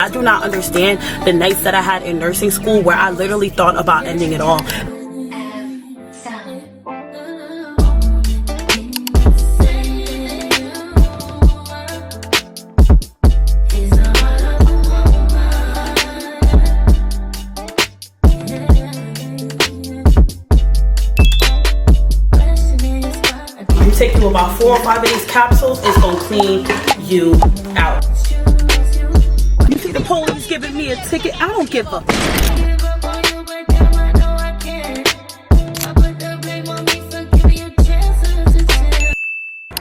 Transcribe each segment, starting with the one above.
I do not understand the nights that I had in nursing school where I literally thought about ending it all. Take you about 4 or 5 of these capsules. It's gonna clean you out. You see the police giving me a ticket? I don't give a.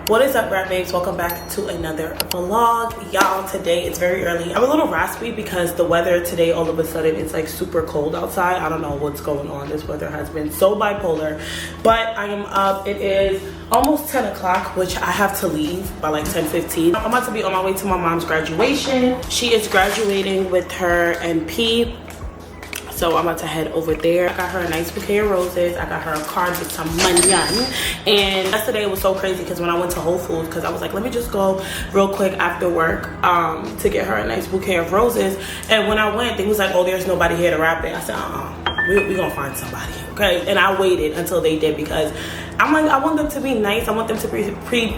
What is up, Brat Babes? Welcome back to another vlog. Y'all, today it's very early. I'm a little raspy because the weather today, all of a sudden, it's like super cold outside. I don't know what's going on. This weather has been so bipolar. But I am up. It is almost 10 o'clock, which I have to leave by like 10:15. I'm about to be on my way to my mom's graduation. She is graduating with her NP. So I'm about to head over there. I got her a nice bouquet of roses. I got her a card with some money. And yesterday it was so crazy because when I went to Whole Foods, because I was like, let me just go real quick after work to get her a nice bouquet of roses. And when I went, they was like, oh, there's nobody here to wrap it. I said, we gonna find somebody, okay? And I waited until they did because I'm like, I want them to be nice. I want them to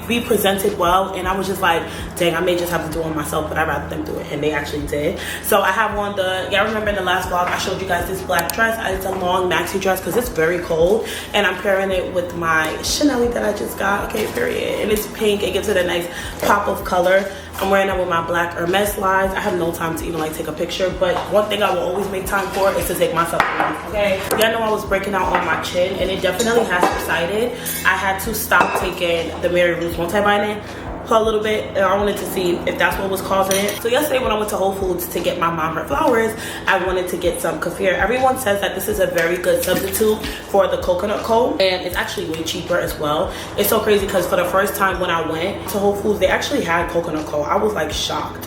be presented well. And I was just like, dang, I may just have to do it myself, but I'd rather them do it. And they actually did. So I have on y'all remember in the last vlog, I showed you guys this black dress. It's a long maxi dress because it's very cold. And I'm pairing it with my Chanel that I just got, okay, period. And it's pink. It gives it a nice pop of color. I'm wearing that with my black Hermes slides. I have no time to even like take a picture, but one thing I will always make time for is to take myself around, okay? Y'all know I was breaking out on my chin and it definitely has subsided. I had to stop taking the Mary Ruth's multivitamin for a little bit, and I wanted to see if that's what was causing it. So yesterday when I went to Whole Foods to get my mom her flowers, I wanted to get some kefir. Everyone says that this is a very good substitute for the coconut cold, and it's actually way cheaper as well. It's so crazy because for the first time when I went to Whole Foods, they actually had coconut cold. I was like shocked,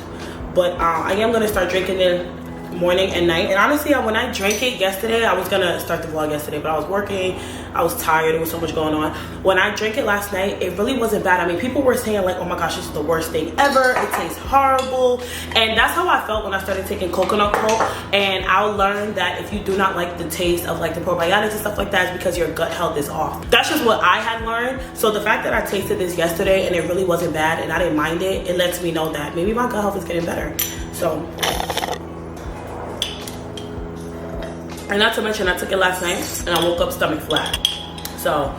but I am gonna start drinking it morning and night. And honestly, when I drank it yesterday, I was gonna start the vlog yesterday, but I was working, I was tired, there was so much going on. When I drank it last night, it really wasn't bad. I mean, people were saying like, oh my gosh, this is the worst thing ever, it tastes horrible. And that's how I felt when I started taking coconut cold. And I learned that if you do not like the taste of like the probiotics and stuff like that, it's because your gut health is off. That's just what I had learned. So the fact that I tasted this yesterday and it really wasn't bad and I didn't mind it, it lets me know that maybe my gut health is getting better. So, and not to mention, I took it last night and I woke up stomach flat. So,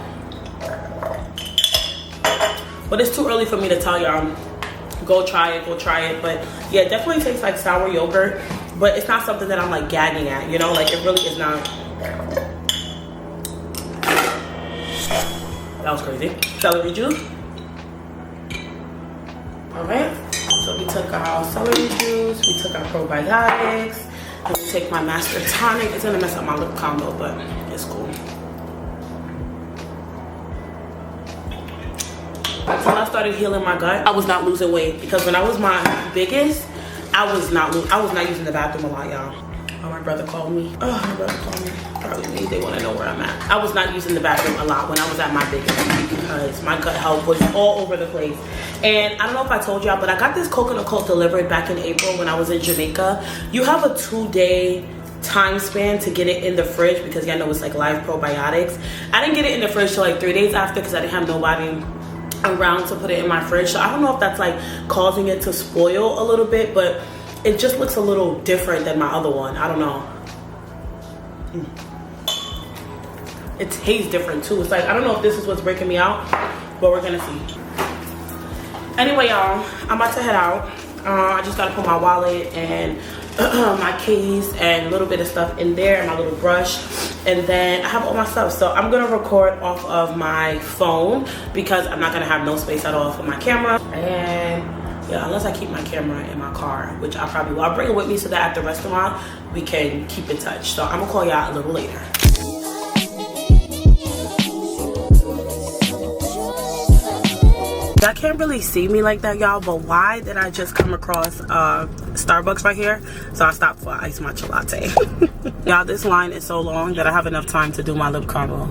but it's too early for me to tell y'all, go try it. But yeah, it definitely tastes like sour yogurt, but it's not something that I'm like gagging at, you know, like it really is not. That was crazy. Celery juice. All right, so we took our celery juice, we took our probiotics. I'm gonna take my Master Tonic. It's gonna mess up my lip combo, but it's cool. When I started healing my gut, I was not losing weight because when I was my biggest, I was not using the bathroom a lot, y'all. Oh, my brother called me. Oh, my brother called me. Probably me. They want to know where I'm at. I was not using the bathroom a lot when I was at my biggest because my gut health was all over the place. And I don't know if I told y'all, but I got this coconut cold delivered back in April when I was in Jamaica. You have a 2-day time span to get it in the fridge because y'all know it's like live probiotics. I didn't get it in the fridge till like 3 days after because I didn't have nobody around to put it in my fridge. So I don't know if that's like causing it to spoil a little bit, but it just looks a little different than my other one. I don't know. It tastes different too. It's like, I don't know if this is what's breaking me out, but we're gonna see. Anyway, y'all, I'm about to head out. I just gotta put my wallet and my keys and a little bit of stuff in there and my little brush, and then I have all my stuff. So I'm gonna record off of my phone because I'm not gonna have no space at all for my camera. And yeah, unless I keep my camera in my car, which I probably will. I'll bring it with me so that at the restaurant we can keep in touch. So I'm gonna call y'all a little later. Y'all can't really see me like that, y'all, but why did I just come across Starbucks right here? So I stopped for iced matcha latte. Y'all, this line is so long that I have enough time to do my lip combo.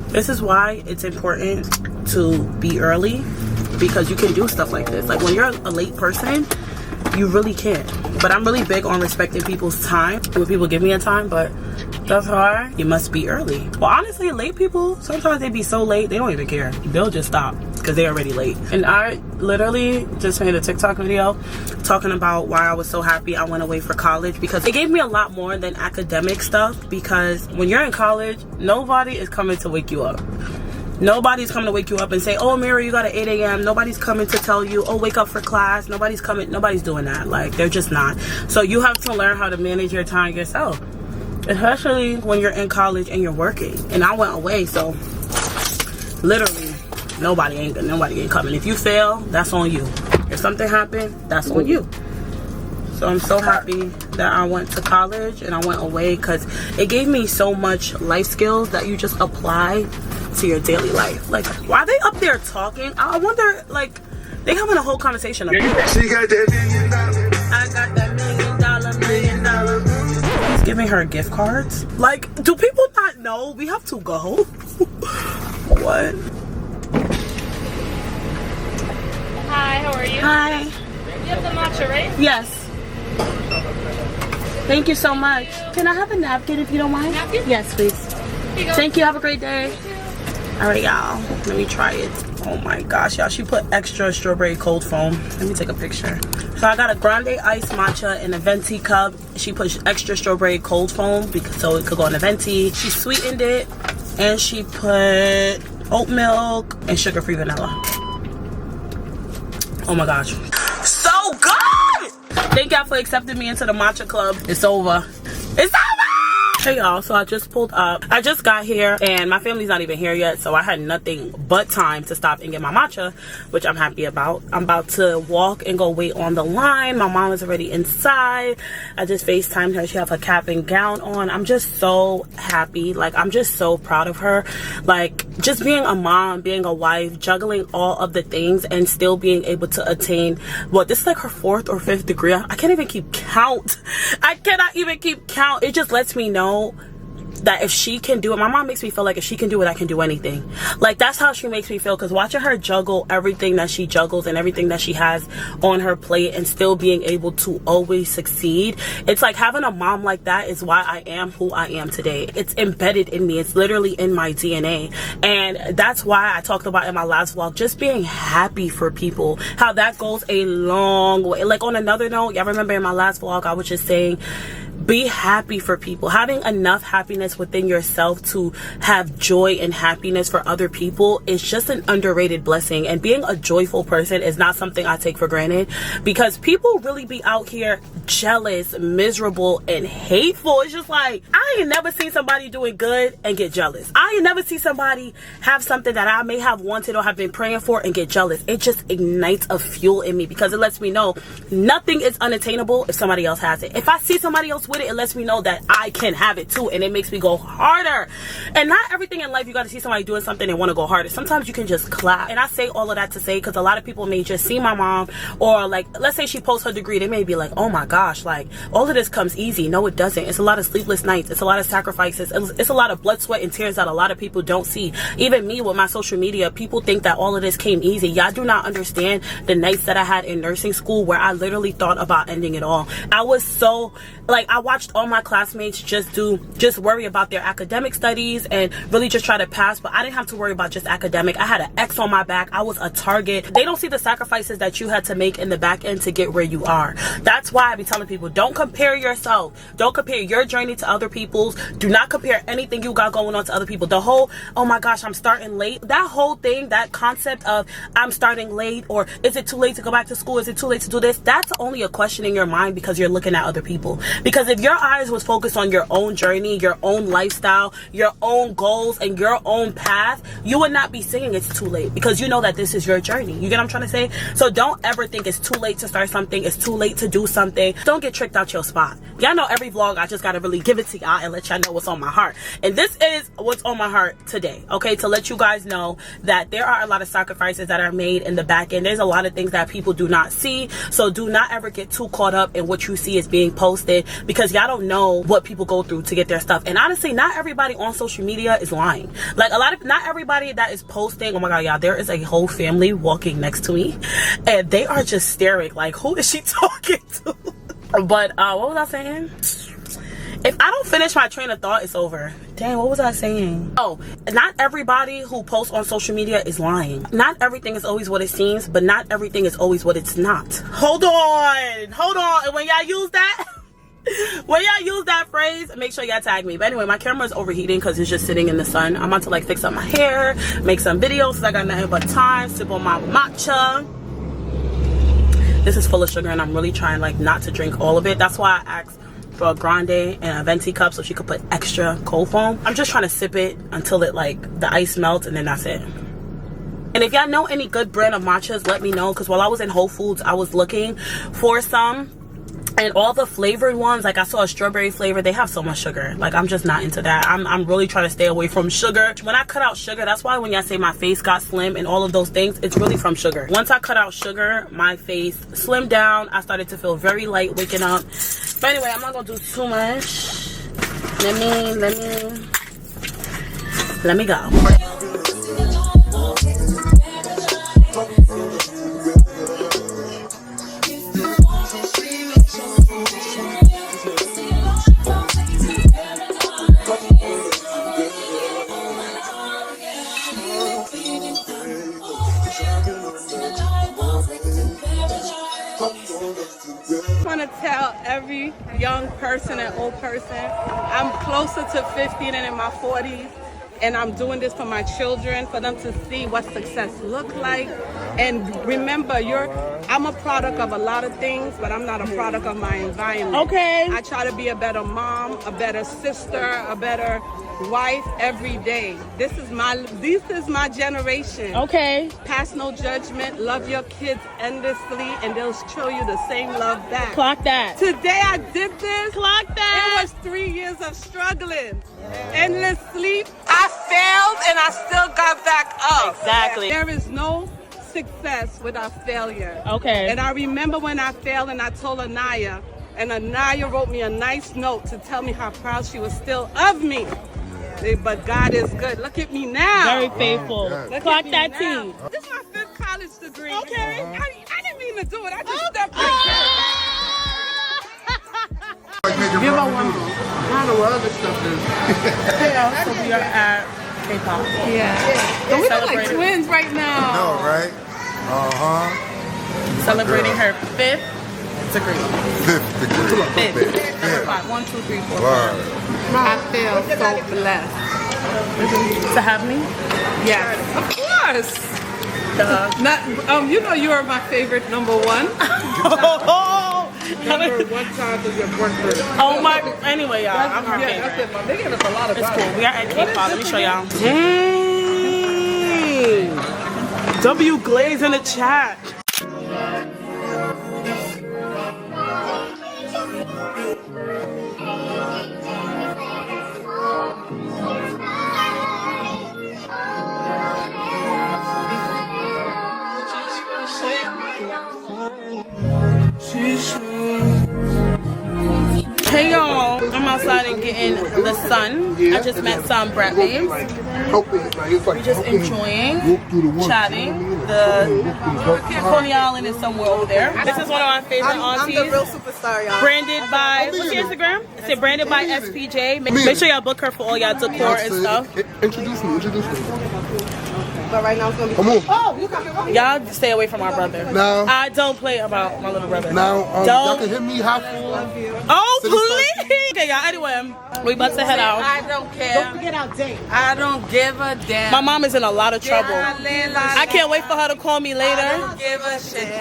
This is why it's important to be early, because you can do stuff like this. Like when you're a late person, you really can't. But I'm really big on respecting people's time when people give me a time, but that's hard. You must be early. Well, honestly, late people, sometimes they be so late, they don't even care. They'll just stop because they're already late. And I literally just made a TikTok video talking about why I was so happy I went away for college, because it gave me a lot more than academic stuff. Because when you're in college, nobody is coming to wake you up. Nobody's coming to wake you up and say, oh, Mary, you got an 8 a.m. Nobody's coming to tell you, oh, wake up for class. Nobody's doing that. Like, they're just not. So you have to learn how to manage your time yourself, especially when you're in college and you're working. And I went away, so literally nobody ain't coming. If you fail, that's on you. If something happened, that's on you. So I'm so happy that I went to college and I went away, because it gave me so much life skills that you just apply to your daily life. Like, why are they up there talking? I wonder, like, they having a whole conversation up there. She got that $1 million. I got that $1 million. He's giving her gift cards. Like, do people not know we have to go? What? Hi, how are you? Hi. You have the matcha, right? Yes. Thank you so much. Can I have a napkin if you don't mind? Napkin? Yes, please. Here you go. Thank you. Have a great day. All right, y'all. Let me try it. Oh my gosh, y'all. She put extra strawberry cold foam. Let me take a picture. So I got a grande iced matcha in a venti cup. She put extra strawberry cold foam because so it could go in a venti. She sweetened it, and she put oat milk and sugar-free vanilla. Oh my gosh, so good! Thank y'all for accepting me into the matcha club. It's over. It's over! Hey y'all, so I just pulled up. I just got here and my family's not even here yet, so I had nothing but time to stop and get my matcha, which I'm happy about. I'm about to walk and go wait on the line. My mom is already inside. I just FaceTimed her. She have her cap and gown on. I'm just so happy. Like, I'm just so proud of her. Like, just being a mom, being a wife, juggling all of the things and still being able to attain, what, this is like her 4th or 5th degree. I can't even keep count. I cannot even keep count. It just lets me know that if she can do it, my mom makes me feel like if she can do it, I can do anything. Like, that's how she makes me feel, because watching her juggle everything that she juggles and everything that she has on her plate and still being able to always succeed, it's like having a mom like that is why I am who I am today. It's embedded in me. It's literally in my DNA. And that's why I talked about in my last vlog, just being happy for people, how that goes a long way. Like, on another note, y'all remember in my last vlog, I was just saying, be happy for people. Having enough happiness within yourself to have joy and happiness for other people is just an underrated blessing. And being a joyful person is not something I take for granted, because people really be out here jealous, miserable, and hateful. It's just like, I ain't never seen somebody doing good and get jealous. I ain't never seen somebody have something that I may have wanted or have been praying for and get jealous. It just ignites a fuel in me, because it lets me know nothing is unattainable if somebody else has it. If I see somebody else with it lets me know that I can have it too, and it makes me go harder. And not everything in life you got to see somebody doing something and want to go harder. Sometimes you can just clap. And I say all of that to say, because a lot of people may just see my mom, or like, let's say she posts her degree, they may be like, oh my gosh, like, all of this comes easy. No, it doesn't. It's a lot of sleepless nights. It's a lot of sacrifices. It's a lot of blood, sweat, and tears that a lot of people don't see. Even me with my social media, people think that all of this came easy. Y'all do not understand the nights that I had in nursing school where I literally thought about ending it all. I was so, like, I watched all my classmates just worry about their academic studies and really just try to pass, but I didn't have to worry about just academic. I had an X on my back. I was a target. They don't see the sacrifices that you had to make in the back end to get where you are. That's why I be telling people, don't compare yourself. Don't compare your journey to other people's. Do not compare anything you got going on to other people. The whole, oh my gosh, I'm starting late. That whole thing, that concept of I'm starting late, or is it too late to go back to school? Is it too late to do this? That's only a question in your mind because you're looking at other people. Because if your eyes was focused on your own journey, your own lifestyle, your own goals, and your own path, you would not be saying it's too late, because you know that this is your journey. You get what I'm trying to say? So don't ever think it's too late to start something. It's too late to do something. Don't get tricked out your spot. Y'all know every vlog I just gotta really give it to y'all and let y'all know what's on my heart. And this is what's on my heart today, okay? To let you guys know that there are a lot of sacrifices that are made in the back end. There's a lot of things that people do not see. So do not ever get too caught up in what you see is being posted, because y'all don't know what people go through to get their stuff. And honestly, not everybody on social media is lying. Like, not everybody that is posting, oh my god, y'all, there is a whole family walking next to me and they are just staring like, who is she talking to? But what was I saying? If I don't finish my train of thought, it's over. Dang, what was I saying? Oh, not everybody who posts on social media is lying. Not everything is always what it seems, but not everything is always what it's not. Hold on. And when y'all use that, phrase, make sure y'all tag me. But anyway, my camera is overheating because it's just sitting in the sun. I'm about to like fix up my hair, make some videos because I got nothing but time, sip on my matcha. This is full of sugar and I'm really trying like not to drink all of it. That's why I asked for a grande and a venti cup so she could put extra cold foam. I'm just trying to sip it until it like the ice melts and then that's it. And if y'all know any good brand of matchas, let me know, because while I was in Whole Foods I was looking for some, and all the flavored ones, like I saw a strawberry flavor, they have so much sugar. Like I'm just not into that. I'm really trying to stay away from sugar. When I cut out sugar, that's why when y'all say my face got slim and all of those things, it's really from sugar. Once I cut out sugar, my face slimmed down. I started to feel very light waking up. But anyway, I'm not gonna do too much. Let me go. I want to tell every young person and old person, I'm closer to 50 than in my 40s, and I'm doing this for my children, for them to see what success looks like. And remember, I'm a product of a lot of things, but I'm not a product of my environment. Okay. I try to be a better mom, a better sister, a better wife every day. This is my generation. Okay. Pass no judgment, love your kids endlessly, and they'll show you the same love back. Clock that. Today I did this. Clock that. It was 3 years of struggling. Endless sleep. I failed and I still got back up. Exactly. There is no success without failure. Okay. And I remember when I failed and I told Anaya, and Anaya wrote me a nice note to tell me how proud she was still of me. But God is good. Look at me now. Very faithful. Clock that now. T. This is my 5th college degree. Okay. I didn't mean to do it. I just stepped in. Give her one more. I don't know what other stuff is. Yeah, so we are at K-pop. Yeah. So we look like twins right now. No, right? Celebrating her 5th degree. 5th degree. 5th. 5. 1, 2, 3, 4, 5. Wow. I feel so blessed. To have me? Yes, of course. Not, you know you are my favorite number one. Number one child is your birthday. Oh my! Anyway, y'all, I'm her favorite. That's it, Mom. They gave us a lot of It's cool. We are at K-pop. Let me show y'all. Dang! W Glaze in the chat. Hey y'all, I'm outside and getting the sun. I just met some brat babes. We're just enjoying, chatting. The Coney Island is somewhere over there. This is one of my favorite aunties. I'm the real superstar, y'all. Branded by, what's your Instagram? It's branded by SPJ. Make sure y'all book her for all y'all decor and stuff. Introduce me. But right now it's gonna be. Come on. Oh, you coming with me? Y'all stay away from our brother. No. I don't play about my little brother. Now, y'all can hit me half full. Oh, please. Okay, y'all. Anyway, we about to head out. I don't care. Don't forget our date. I don't give a damn. My mom is in a lot of trouble. I can't wait for her to call me later. I don't give a shit.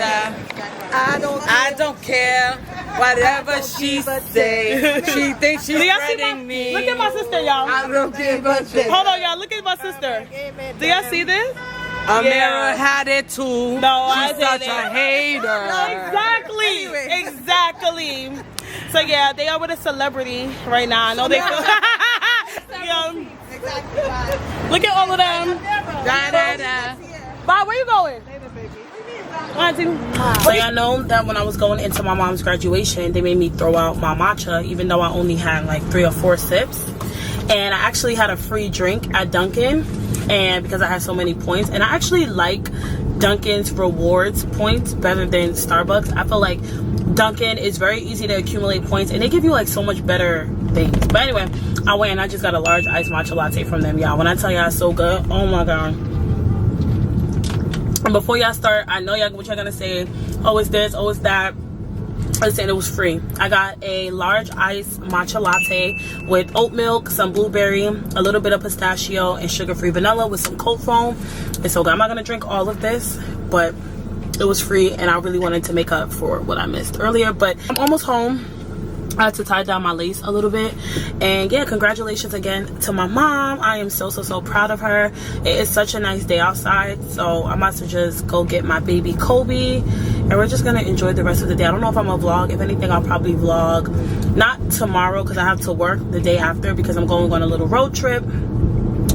I don't care. Whatever she say. She thinks she's Do y'all see threatening me. Look at my sister, y'all. I don't give a shit. Hold on, y'all. Look at my sister. Do y'all see this? Amira had it too. No, She's such a hater. Exactly. Exactly. So yeah, they are with a celebrity right now. I know they feel. Look at all of them. Bye, where you going? So y'all know that when I was going into my mom's graduation, they made me throw out my matcha, even though I only had like 3 or 4 sips. And I actually had a free drink at Dunkin', and because I had so many points. And I actually like Dunkin's rewards points better than Starbucks. I feel like Dunkin' is very easy to accumulate points, and they give you like so much better things. But anyway, I went and I just got a large iced matcha latte from them, y'all. When I tell y'all it's so good, oh my god. And before y'all start, I know y'all what y'all gonna say, oh it's this, oh it's that. I was saying it was free. I got a large iced matcha latte with oat milk, some blueberry, a little bit of pistachio, and sugar-free vanilla with some cold foam. It's so good. I'm not gonna drink all of this, but it was free, and I really wanted to make up for what I missed earlier. But I'm almost home. I had to tie down my lace a little bit. And yeah, congratulations again to my mom. I am so proud of her. It is such a nice day outside, so I'm about to just go get my baby Kobe, and we're just gonna enjoy the rest of the day. I don't know if I'm gonna vlog. If anything, I'll probably vlog not tomorrow because I have to work the day after because I'm going on a little road trip.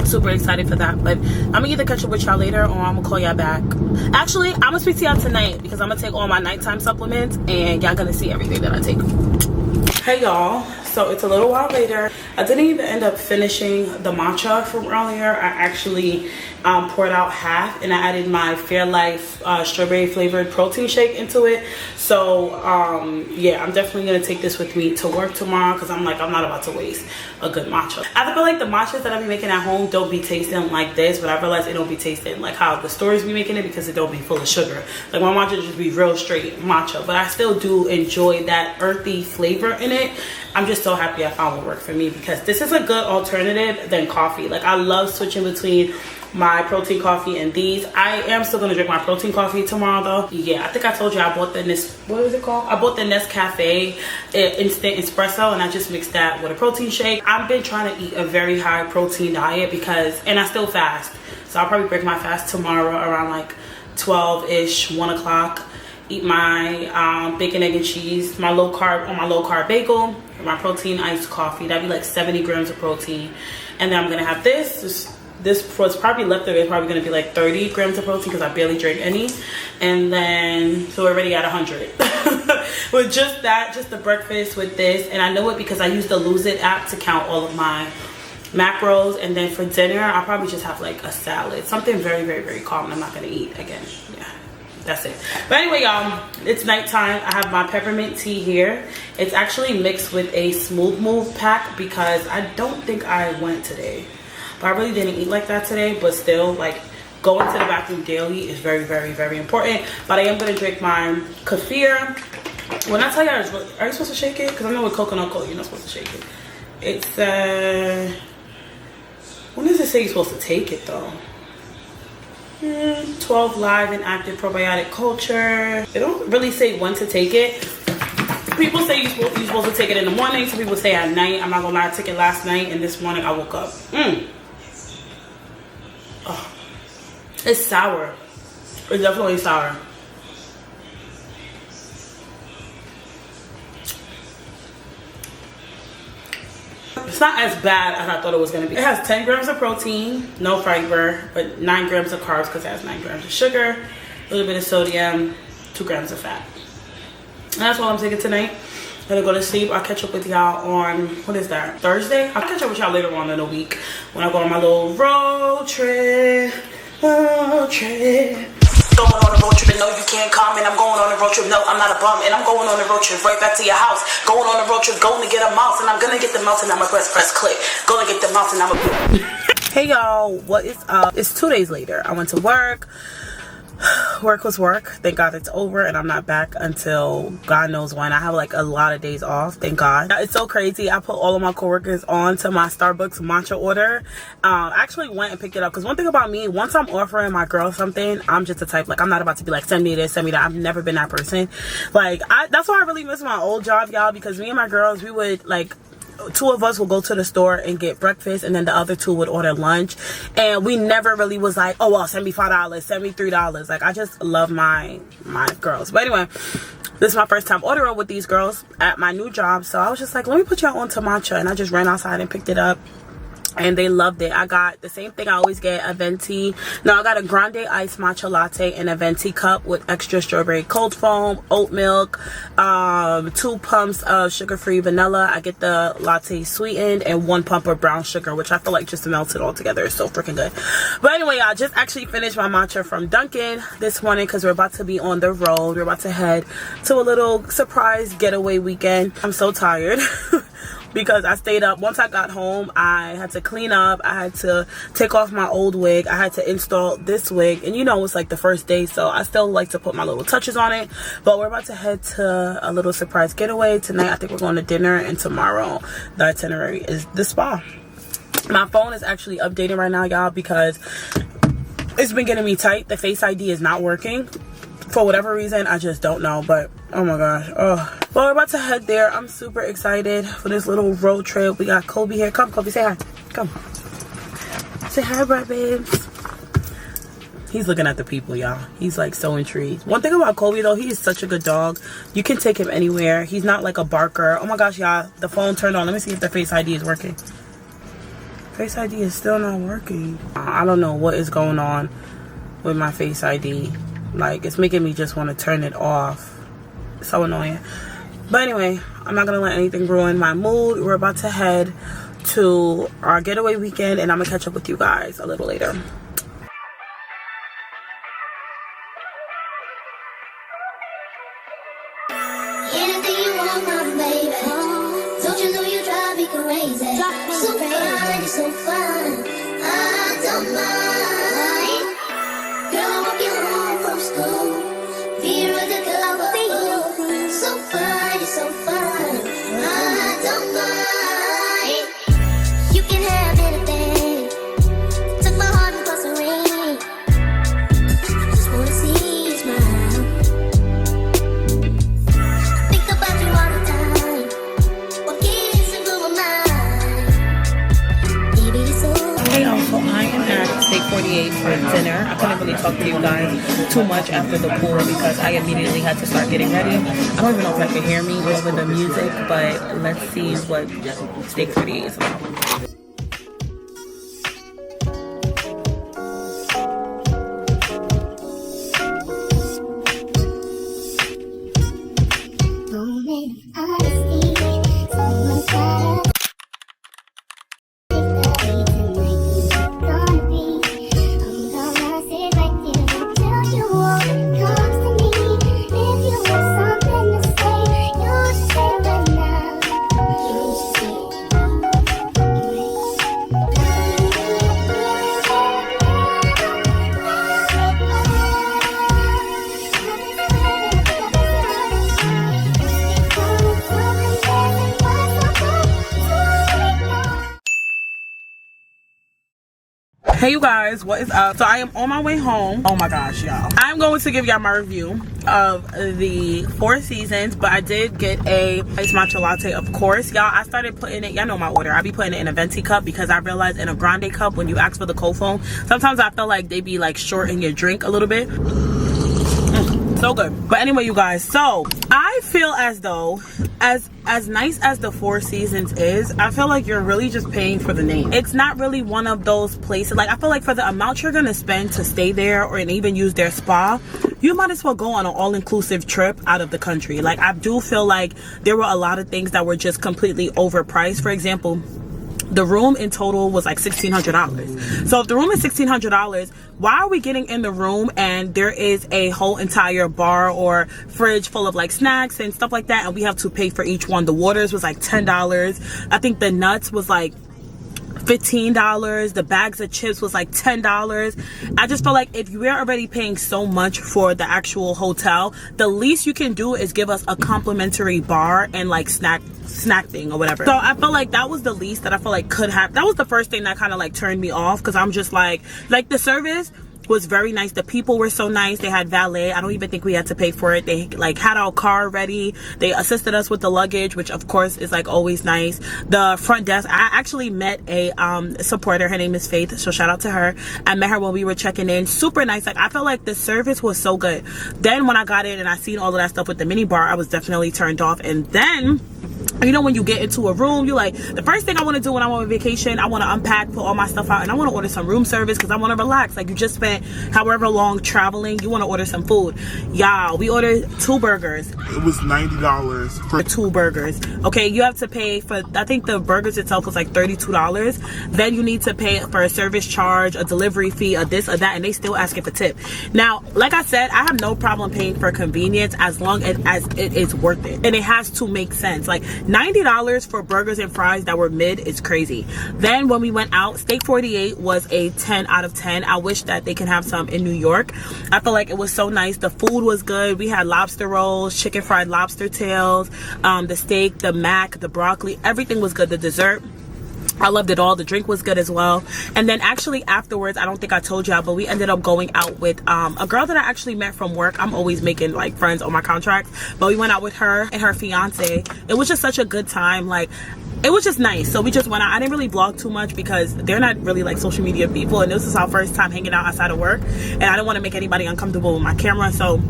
Super excited for that. But I'm gonna either catch up with y'all later or I'm gonna call y'all back. Actually, I'm gonna speak to y'all tonight because I'm gonna take all my nighttime supplements and y'all gonna see everything that I take. Hey y'all, so it's a little while later. I didn't even end up finishing the matcha from earlier. I actually poured out half and I added my Fairlife strawberry flavored protein shake into it. So yeah, I'm definitely gonna take this with me to work tomorrow because I'm not about to waste a good matcha. I feel like the matchas that I be making at home don't be tasting like this, but I realize it don't be tasting like how the stores be making it because it don't be full of sugar. Like my matcha just be real straight matcha, but I still do enjoy that earthy flavor in it. I'm just so happy I found what worked for me because this is a good alternative than coffee. Like I love switching between my protein coffee and these. I am still gonna drink my protein coffee tomorrow though. Yeah, I think I told you I bought the what is it called? I bought the Nescafe instant espresso and I just mixed that with a protein shake. I've been trying to eat a very high protein diet and I still fast. So I'll probably break my fast tomorrow around like 12-ish, 1 o'clock. Eat my bacon, egg, and cheese, my low carb bagel, my protein iced coffee. That'd be like 70 grams of protein. And then I'm gonna have this was probably left over. It's probably gonna be like 30 grams of protein because I barely drink any. And then so we're already at 100 with just the breakfast with this. And I know it because I use the Lose It app to count all of my macros. And then for dinner I'll probably just have like a salad, something very calm. I'm not gonna eat again. Yeah, that's it. But anyway, y'all, it's nighttime. I have my peppermint tea here. It's actually mixed with a Smooth Move pack because I don't think I went today. But I really didn't eat like that today, but still, like, going to the bathroom daily is very important. But I am going to drink my kefir. When I tell you, are you supposed to shake it? Because I know with coconut cola, you're not supposed to shake it. It's, when does it say you're supposed to take it, though? 12 live and active probiotic culture. They don't really say when to take it. People say you're supposed to take it in the morning. Some people say at night. I'm not going to lie, I took it last night, and this morning I woke up. Oh, it's sour. It's definitely sour. It's not as bad as I thought it was going to be. It has 10 grams of protein, no fiber, but 9 grams of carbs because it has 9 grams of sugar, a little bit of sodium, 2 grams of fat. And that's all I'm taking tonight. I'm gonna go to sleep. I'll catch up with y'all on, what is that, Thursday? I'll catch up with y'all later on in the week when I go on my little road trip. Going on a road trip and no, you can't come. And I'm going on a road trip, no, I'm not a bum. And I'm going on a road trip right back to your house. Going on a road trip, going to get a mouse. And I'm gonna get the mouse and I'm gonna press click. Gonna get the mouse and I'm gonna... Hey y'all, what is up? It's 2 days later. I went to work. Work was work. Thank God it's over and I'm not back until God knows when. I have like a lot of days off, thank God. It's so crazy. I put all of my coworkers on to my Starbucks matcha order. I actually went and picked it up because one thing about me, once I'm offering my girl something, I'm just the type, like, I'm not about to be like, send me this, send me that. I've never been that person. Like, that's why I really miss my old job, y'all, because me and my girls, we would like, 2 of us will go to the store and get breakfast and then the other 2 would order lunch, and we never really was like, oh well, send me $5, send me $3. Like, I just love my girls. But anyway, this is my first time ordering with these girls at my new job, so I was just like, let me put y'all on to matcha, and I just ran outside and picked it up. and they loved it. I got the same thing I always get, a venti. No, I got a grande iced matcha latte in a venti cup with extra strawberry cold foam, oat milk, 2 pumps of sugar-free vanilla. I get the latte sweetened, and 1 pump of brown sugar, which I feel like just melts it all together. It's so freaking good. But anyway, I just actually finished my matcha from Dunkin' this morning because we're about to be on the road. We're about to head to a little surprise getaway weekend. I'm so tired. Because I stayed up. Once I got home, I had to clean up. I had to take off my old wig. I had to install this wig. And you know, it's like the first day, so I still like to put my little touches on it. But we're about to head to a little surprise getaway. Tonight, I think we're going to dinner. And tomorrow, the itinerary is the spa. My phone is actually updating right now, y'all, because it's been getting me tight. The Face ID is not working. For whatever reason, I just don't know. But oh my gosh. Oh, well, we're about to head there. I'm super excited for this little road trip. We got Kobe here. Come, Kobe, say hi. Come, say hi, Brat babes. He's looking at the people, y'all. He's like so intrigued. One thing about Kobe though, he is such a good dog. You can take him anywhere. He's not like a barker. Oh my gosh, y'all, the phone turned on. Let me see if the Face ID is working. Face ID is still not working. I don't know what is going on with my Face ID. Like, it's making me just want to turn it off. It's so annoying. But anyway, I'm not going to let anything ruin my mood. We're about to head to our getaway weekend, and I'm going to catch up with you guys a little later. Anything you want, my baby. Don't you know you drive me crazy? So fun, you're so fun. I don't mind. Girl, I walk you home from school. Be with the cover. So fun, you're so fun. I don't mind. You can have anything. Took my heart and plus a ring. Just wanna see you smile. Think about you all the time. What keeps you through my mind? Baby, you're so. Hey y'all, so I am at Steak 48 for dinner. I couldn't really talk to you guys too much after the pool because I immediately had to start getting ready. I don't even know if I can hear me over the music, but let's see what Steak 48 is about. Hey you guys, what is up? So I am on my way home. Oh my gosh, y'all, I'm going to give y'all my review of the Four Seasons, but I did get a iced matcha latte, of course. Y'all, I started putting it, y'all know my order, I be putting it in a venti cup because I realized in a grande cup, when you ask for the cold foam, sometimes I feel like they be like short in your drink a little bit. So good. But anyway, you guys, so I feel as though as nice as the Four Seasons is, I feel like you're really just paying for the name. It's not really one of those places, like I feel like for the amount you're gonna spend to stay there or even use their spa, you might as well go on an all-inclusive trip out of the country. Like, I do feel like there were a lot of things that were just completely overpriced. For example, the room in total was like $1,600. So if the room is $1,600, why are we getting in the room and there is a whole entire bar or fridge full of like snacks and stuff like that, and we have to pay for each one? The waters was like $10. I think the nuts was like $15. The bags of chips was like $10. I just feel like if we're already paying so much for the actual hotel, the least you can do is give us a complimentary bar and like snack thing or whatever. So I felt like that was the least that I felt like could have. That was the first thing that kind of like turned me off, because I'm just like the service was very nice. The people were so nice. They had valet. I don't even think we had to pay for it. They like had our car ready. They assisted us with the luggage, which of course is like always nice. The front desk, I actually met a supporter. Her name is Faith, so shout out to her. I met her when we were checking in. Super nice. Like, I felt like the service was so good. Then when I got in and I seen all of that stuff with the mini bar, I was definitely turned off. And then you know, when you get into a room, you like, the first thing I want to do when I'm on vacation, I want to unpack, put all my stuff out, and I want to order some room service because I want to relax. Like, you just spent however long traveling, you want to order some food. Y'all, we ordered 2 burgers. It was $90 for 2 burgers. Okay, you have to pay for, I think the burgers itself was like $32. Then you need to pay for a service charge, a delivery fee, a this, a that, and they still asking for tip. Now, like I said, I have no problem paying for convenience as long as it is worth it. And it has to make sense. Like, $90 for burgers and fries that were mid is crazy. Then when we went out, Steak 48 was a 10 out of 10. I wish that they can have some in New York. I feel like it was so nice. The food was good. We had lobster rolls, chicken fried lobster tails, the steak, the mac, the broccoli, everything was good. The dessert, I loved it all. The drink was good as well. And then actually afterwards, I don't think I told y'all, but we ended up going out with a girl that I actually met from work. I'm always making like friends on my contracts, but we went out with her and her fiance. It was just such a good time. Like, it was just nice. So we just went out. I didn't really vlog too much because they're not really like social media people, and this is our first time hanging out outside of work, and I didn't want to make anybody uncomfortable with my camera. So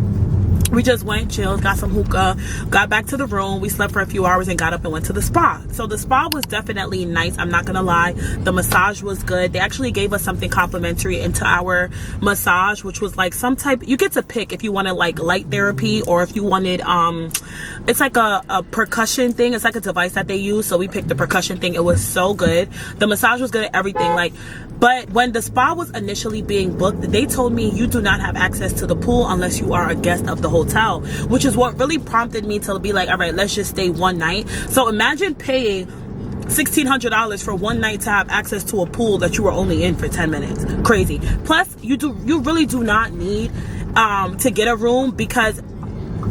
we just went, chilled, got some hookah, got back to the room. We slept for a few hours and got up and went to the spa. So the spa was definitely nice. I'm not gonna lie. The massage was good. They actually gave us something complimentary into our massage, which was like some type, you get to pick if you wanted like light therapy or if you wanted, it's like a percussion thing. It's like a device that they use. So we picked the percussion thing. It was so good. The massage was good, everything. Like, but when the spa was initially being booked, they told me you do not have access to the pool unless you are a guest of the hotel, which is what really prompted me to be like, all right, let's just stay one night. So imagine paying $1,600 for one night to have access to a pool that you were only in for 10 minutes. Crazy. Plus, you really do not need to get a room because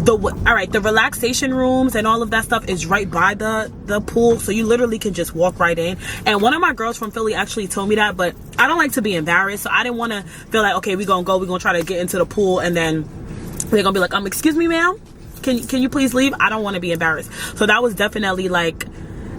the relaxation rooms and all of that stuff is right by the pool, so you literally can just walk right in. And one of my girls from Philly actually told me that, but I don't like to be embarrassed, so I didn't want to feel like, okay, we're gonna try to get into the pool and then they're gonna be like, excuse me, ma'am, can you please leave? I don't want to be embarrassed. So that was definitely like,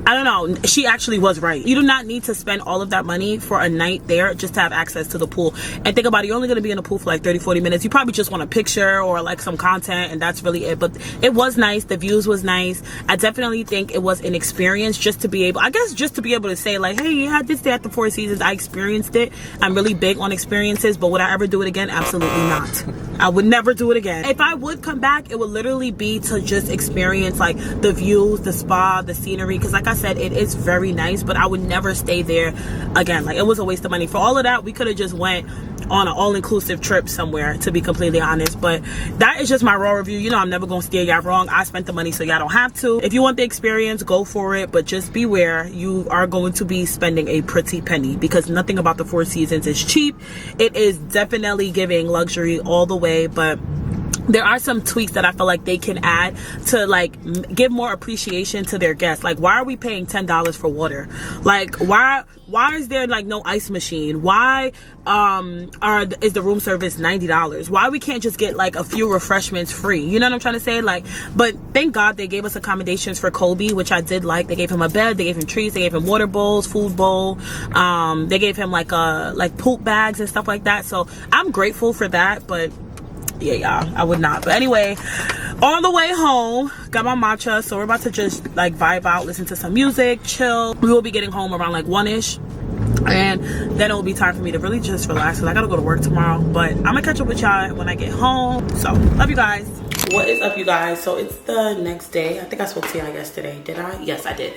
I don't know, she actually was right. You do not need to spend all of that money for a night there just to have access to the pool. And think about it, you're only going to be in the pool for like 30-40 minutes. You probably just want a picture or like some content, and that's really it. But it was nice. The views was nice. I definitely think it was an experience just to be able, I guess just to be able to say like, hey, you had this day at the Four Seasons. I experienced it. I'm really big on experiences, but would I ever do it again? Absolutely not. I would never do it again. If I would come back, it would literally be to just experience like the views, the spa, the scenery. Because like I said, it is very nice, but I would never stay there again. Like, it was a waste of money. For all of that, we could have just went on an all-inclusive trip somewhere, to be completely honest. But that is just my raw review. You know, I'm never gonna steer y'all wrong. I spent the money, so y'all don't have to. If you want the experience, go for it, but just beware, you are going to be spending a pretty penny, because nothing about the Four Seasons is cheap. It is definitely giving luxury all the way, but there are some tweaks that I feel like they can add to like give more appreciation to their guests. Like, why are we paying $10 for water? Like, why is there like no ice machine? Why is the room service $90? Why we can't just get like a few refreshments free? You know what I'm trying to say? Like, but thank God they gave us accommodations for Kobe, which I did like. They gave him a bed, they gave him treats, they gave him water bowls, food bowl, they gave him like poop bags and stuff like that. So I'm grateful for that, but yeah, y'all, I would not. But anyway, on the way home, got my matcha, so we're about to just like vibe out, listen to some music, chill. We will be getting home around like 1-ish, and then it will be time for me to really just relax because I gotta go to work tomorrow. But I'm gonna catch up with y'all when I get home. So love you guys. What is up, you guys? So it's the next day. I think I spoke to y'all yesterday. Did I? Yes, I did.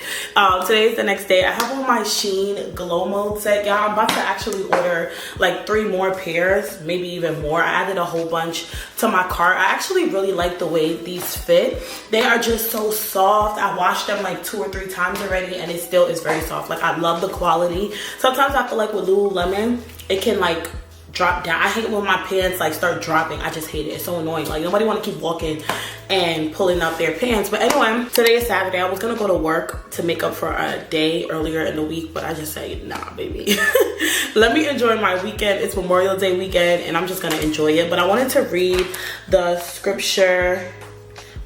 Today is the next day. I have on my Shein glow mode set, y'all. I'm about to actually order like 3 more pairs, maybe even more. I added a whole bunch to my cart. I actually really like the way these fit. They are just so soft. I washed them like 2 or 3 times already, and it still is very soft. Like, I love the quality. Sometimes I feel like with Lululemon, it can like drop down. I hate it when my pants like start dropping. I just hate it. It's so annoying. Like, nobody want to keep walking and pulling up their pants. But anyway, today is Saturday. I was gonna go to work to make up for a day earlier in the week, but I just say, nah, baby. Let me enjoy my weekend. It's Memorial Day weekend, and I'm just gonna enjoy it. But I wanted to read the scripture.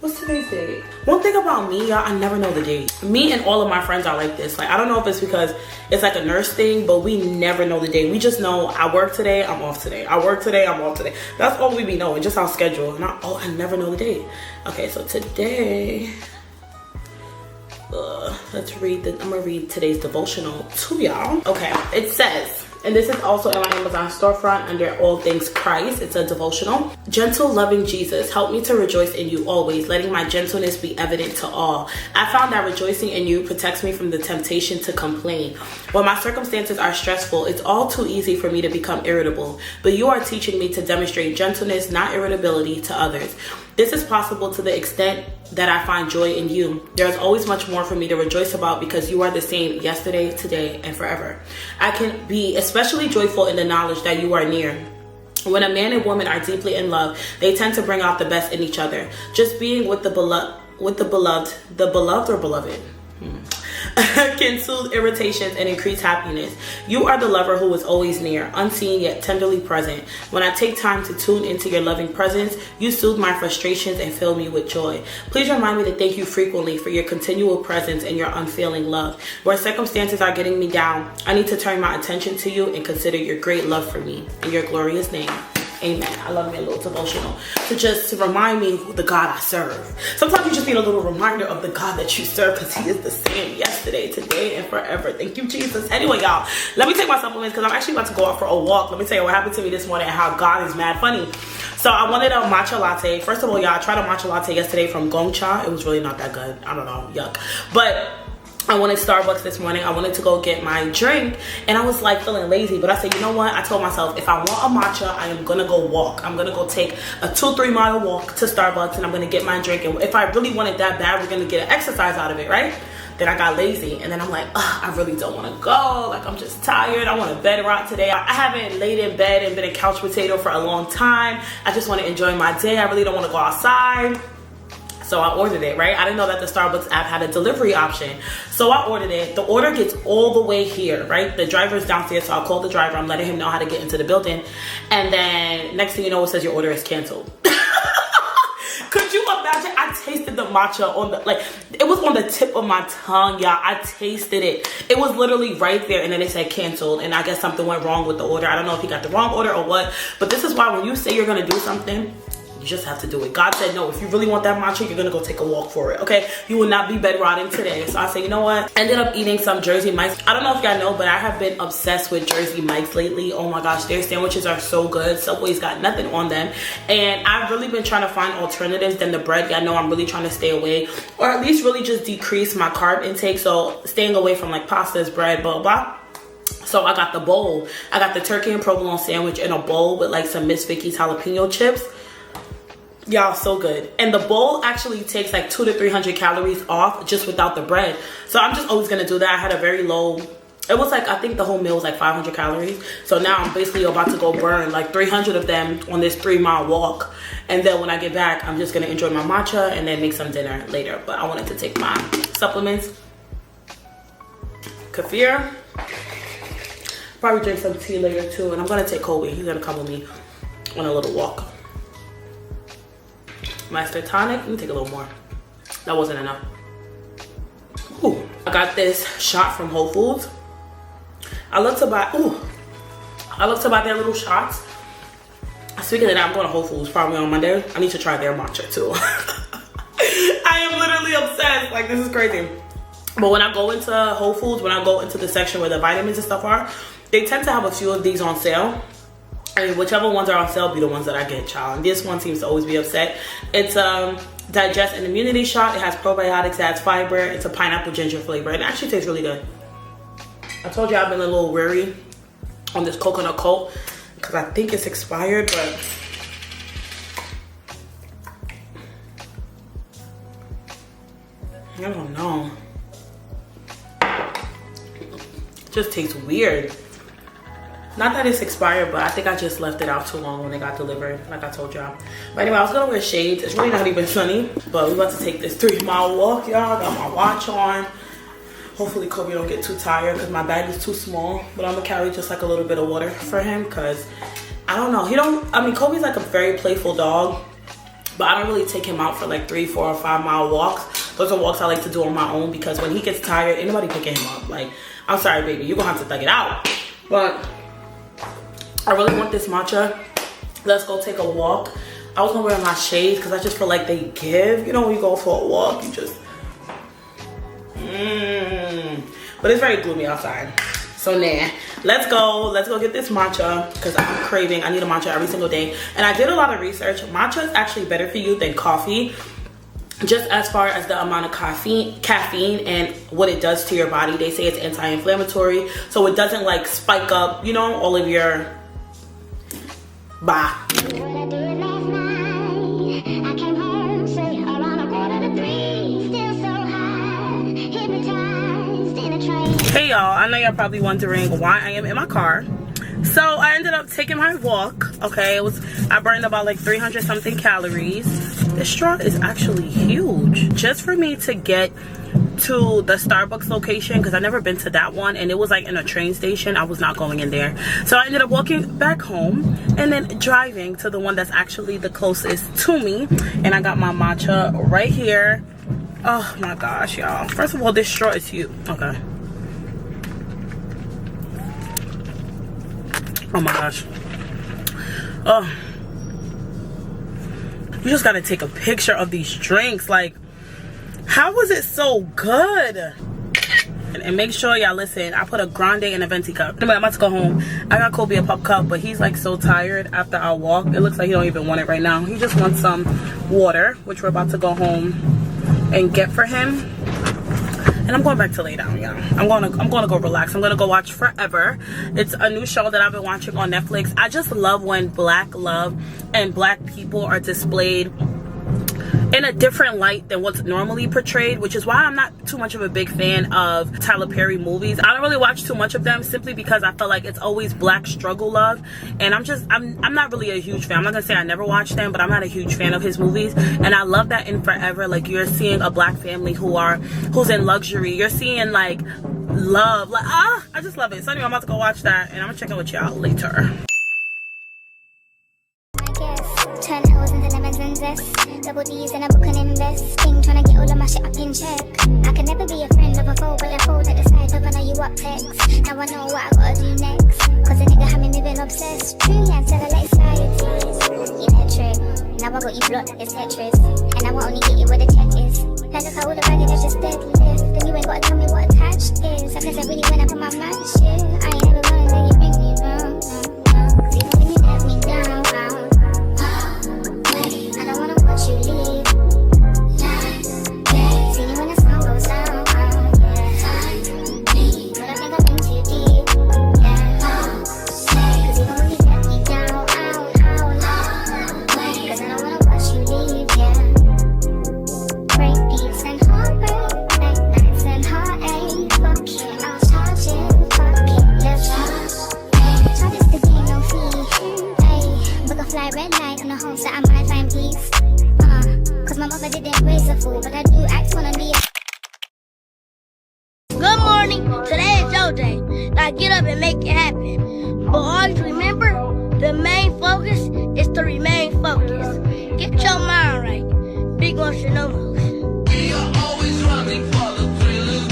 What's today's date? One thing about me, y'all, I never know the date. Me and all of my friends are like this. Like, I don't know if it's because it's like a nurse thing, but we never know the date. We just know I work today, I'm off today. I work today, I'm off today. That's all we be knowing, just our schedule. And I never know the date. Okay, so today, Let's read I'm gonna read today's devotional to y'all. Okay, it says, and this is also in my Amazon storefront under All Things Christ. It's a devotional. Gentle, loving Jesus, help me to rejoice in you always, letting my gentleness be evident to all. I found that rejoicing in you protects me from the temptation to complain. When my circumstances are stressful, it's all too easy for me to become irritable. But you are teaching me to demonstrate gentleness, not irritability, to others. This is possible to the extent that I find joy in you. There is always much more for me to rejoice about because you are the same yesterday, today, and forever. I can be especially joyful in the knowledge that you are near. When a man and woman are deeply in love, they tend to bring out the best in each other. Just being with the beloved or beloved can soothe irritations and increase happiness. You are the lover who is always near, unseen yet tenderly present. When I take time to tune into your loving presence, you soothe my frustrations and fill me with joy. Please remind me to thank you frequently for your continual presence and your unfailing love. Where circumstances are getting me down, I need to turn my attention to you and consider your great love for me. In your glorious name. Amen. I love me a little devotional to remind me who the God I serve. Sometimes you just need a little reminder of the God that you serve, because he is the same yesterday, today, and forever. Thank you, Jesus. Anyway, y'all, let me take my supplements because I'm actually about to go out for a walk. Let me tell you what happened to me this morning and how God is mad funny. So I wanted a matcha latte. First of all, y'all, I tried a matcha latte yesterday from Gongcha. It was really not that good. I don't know. Yuck. But I wanted Starbucks this morning. I wanted to go get my drink and I was like feeling lazy, but I said, you know what? I told myself, if I want a matcha, I am gonna go walk. I'm gonna go take a 2-3 mile walk to Starbucks and I'm gonna get my drink. And if I really want it that bad, we're gonna get an exercise out of it, right? Then I got lazy and then I'm like, I really don't want to go. Like, I'm just tired. I want to bed rot today. I haven't laid in bed and been a couch potato for a long time. I just want to enjoy my day. I really don't want to go outside. So I ordered it, right? I didn't know that the Starbucks app had a delivery option. So I ordered it. The order gets all the way here, right? The driver's downstairs, so I'll call the driver. I'm letting him know how to get into the building. And then next thing you know, it says your order is canceled. Could you imagine? I tasted the matcha on the, like, it was on the tip of my tongue, y'all. I tasted it. It was literally right there. And then they said canceled. And I guess something went wrong with the order. I don't know if he got the wrong order or what. But this is why when you say you're going to do something, you just have to do it. God said, no, if you really want that matcha, you're gonna go take a walk for it, okay? You will not be bed rotting today. So I said, you know what? Ended up eating some Jersey Mike's. I don't know if y'all know, but I have been obsessed with Jersey Mike's lately. Oh my gosh, their sandwiches are so good. Subway's got nothing on them. And I've really been trying to find alternatives than the bread. Y'all know I'm really trying to stay away, or at least really just decrease my carb intake. So staying away from like pastas, bread, blah, blah. So I got the bowl. I got the turkey and provolone sandwich in a bowl with like some Miss Vicky's jalapeno chips. Y'all, so good. And the bowl actually takes like 200 to 300 calories off just without the bread. So I'm just always gonna do that. I had a very low, it was like, I think the whole meal was like 500 calories. So now I'm basically about to go burn like 300 of them on this 3-mile walk. And then when I get back, I'm just gonna enjoy my matcha and then make some dinner later. But I wanted to take my supplements. Kefir. Probably drink some tea later too. And I'm gonna take Kobe. He's gonna come with me on a little walk. Master tonic. Let me take a little more. That wasn't enough. Ooh, I got this shot from Whole Foods. I love to buy their little shots. Speaking of that, I'm going to Whole Foods probably on Monday. I need to try their matcha too. I am literally obsessed. Like, this is crazy. But when I go into Whole Foods, when I go into the section where the vitamins and stuff are, they tend to have a few of these on sale. I mean, whichever ones are on sale be the ones that I get, child. And this one seems to always be upset. It's digest and immunity shot. It has probiotics, it has fiber. It's a pineapple ginger flavor. And it actually tastes really good. I told you I've been a little weary on this coconut coat because I think it's expired, but I don't know. It just tastes weird. Not that it's expired, but I think I just left it out too long when it got delivered, like I told y'all. But anyway, I was gonna wear shades. It's really not even sunny, but we're about to take this 3-mile walk, y'all. Got my watch on. Hopefully Kobe don't get too tired because my bag is too small. But I'm gonna carry just like a little bit of water for him because I don't know. Kobe's like a very playful dog, but I don't really take him out for like 3, 4, or 5 mile walks. Those are walks I like to do on my own because when he gets tired, ain't nobody picking him up. Like, I'm sorry, baby, you're gonna have to thug it out. But I really want this matcha. Let's go take a walk. I was gonna wear my shades because I just feel like they give. You know, when you go for a walk, you just... but it's very gloomy outside. So nah, let's go get this matcha because I'm craving. I need a matcha every single day. And I did a lot of research. Matcha is actually better for you than coffee, just as far as the amount of caffeine and what it does to your body. They say it's anti-inflammatory, so it doesn't like spike up, you know, all of your Hey y'all, I know y'all probably wondering why I am in my car. So I ended up taking my walk. Okay, I burned about like 300 something calories. This straw is actually huge, just for me to get to the Starbucks location, because I've never been to that one, and it was like in a train station. I was not going in there, so I ended up walking back home and then driving to the one that's actually the closest to me. And I got my matcha right here. Oh my gosh, y'all, first of all, this straw is huge. Okay, oh my gosh. Oh, you just gotta take a picture of these drinks. Like, how was it so good? And make sure y'all listen, I put a grande in a venti cup. Anyway, I'm about to go home. I got Kobe a pup cup, but he's like so tired after our walk. It looks like he don't even want it right now. He just wants some water, which we're about to go home and get for him. And I'm going back to lay down, y'all. I'm gonna go relax. I'm gonna go watch Forever. It's a new show that I've been watching on Netflix. I just love when black love and black people are displayed in a different light than what's normally portrayed, which is why I'm not too much of a big fan of Tyler Perry movies. I don't really watch too much of them, simply because I feel like it's always black struggle love, and I'm not really a huge fan. I'm not gonna say I never watched them, but I'm not a huge fan of his movies. And I love that in Forever, like, you're seeing a black family who's in luxury. You're seeing like love, like, I just love it. So anyway, I'm about to go watch that, and I'm gonna check in with y'all later. 10 hours and 11s and zest. Double D's and a book and invest. King tryna get all of my shit up in check. I can never be a friend of a foe, but I fold at the side of an you up text. Now I know what I gotta do next, cause a nigga had me living obsessed. True, yeah, tell her like societies. Electric. Now I got you blocked, it's Tetris. And I won't only get you where the check is. Like look how all the baggage is just deadlift. Then you ain't gotta tell me what attached is. I guess I really went up on my mind shit. I ain't never gonna let you bring me wrong. Cause even when you let me down, you leave. See you when the sun goes down. But I think I've been too deep. Cause you don't really let me down. Cause I don't wanna watch you leave. Break beats and heartbreak, late nights and heartache. Fuck it, I'll charge it. Fuck it, let's try this to gain no fee. Book a flight, red light on the hopes that I might find peace. Cause my mother didn't raise a fool, but I do act wanna be a... Good morning, today is your day. Now get up and make it happen. But always remember, the main focus is to remain focused. Get your mind right. Big one should know most. We are always running for the thrill.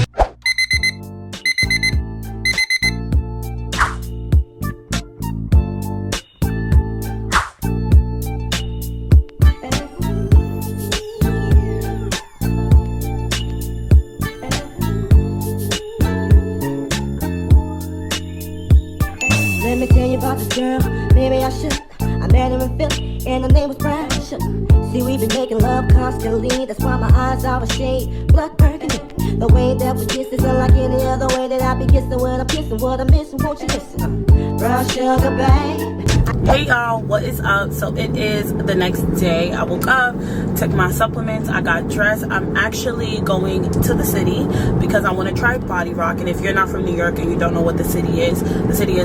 Let me tell you about this girl, maybe I should. I met her in Philly, and her name was Brian. See, we've been making love constantly. That's why my eyes are a shade blood burgundy. The way that we kiss is unlike any other way that I be kissing. When I'm kissing, what I'm missing, won't you listen? Brown sugar, babe. Hey y'all, what is up? So it is the next day. I woke up, took my supplements, I got dressed. I'm actually going to the city because I want to try Body Rock. And if you're not from New York and you don't know what the city is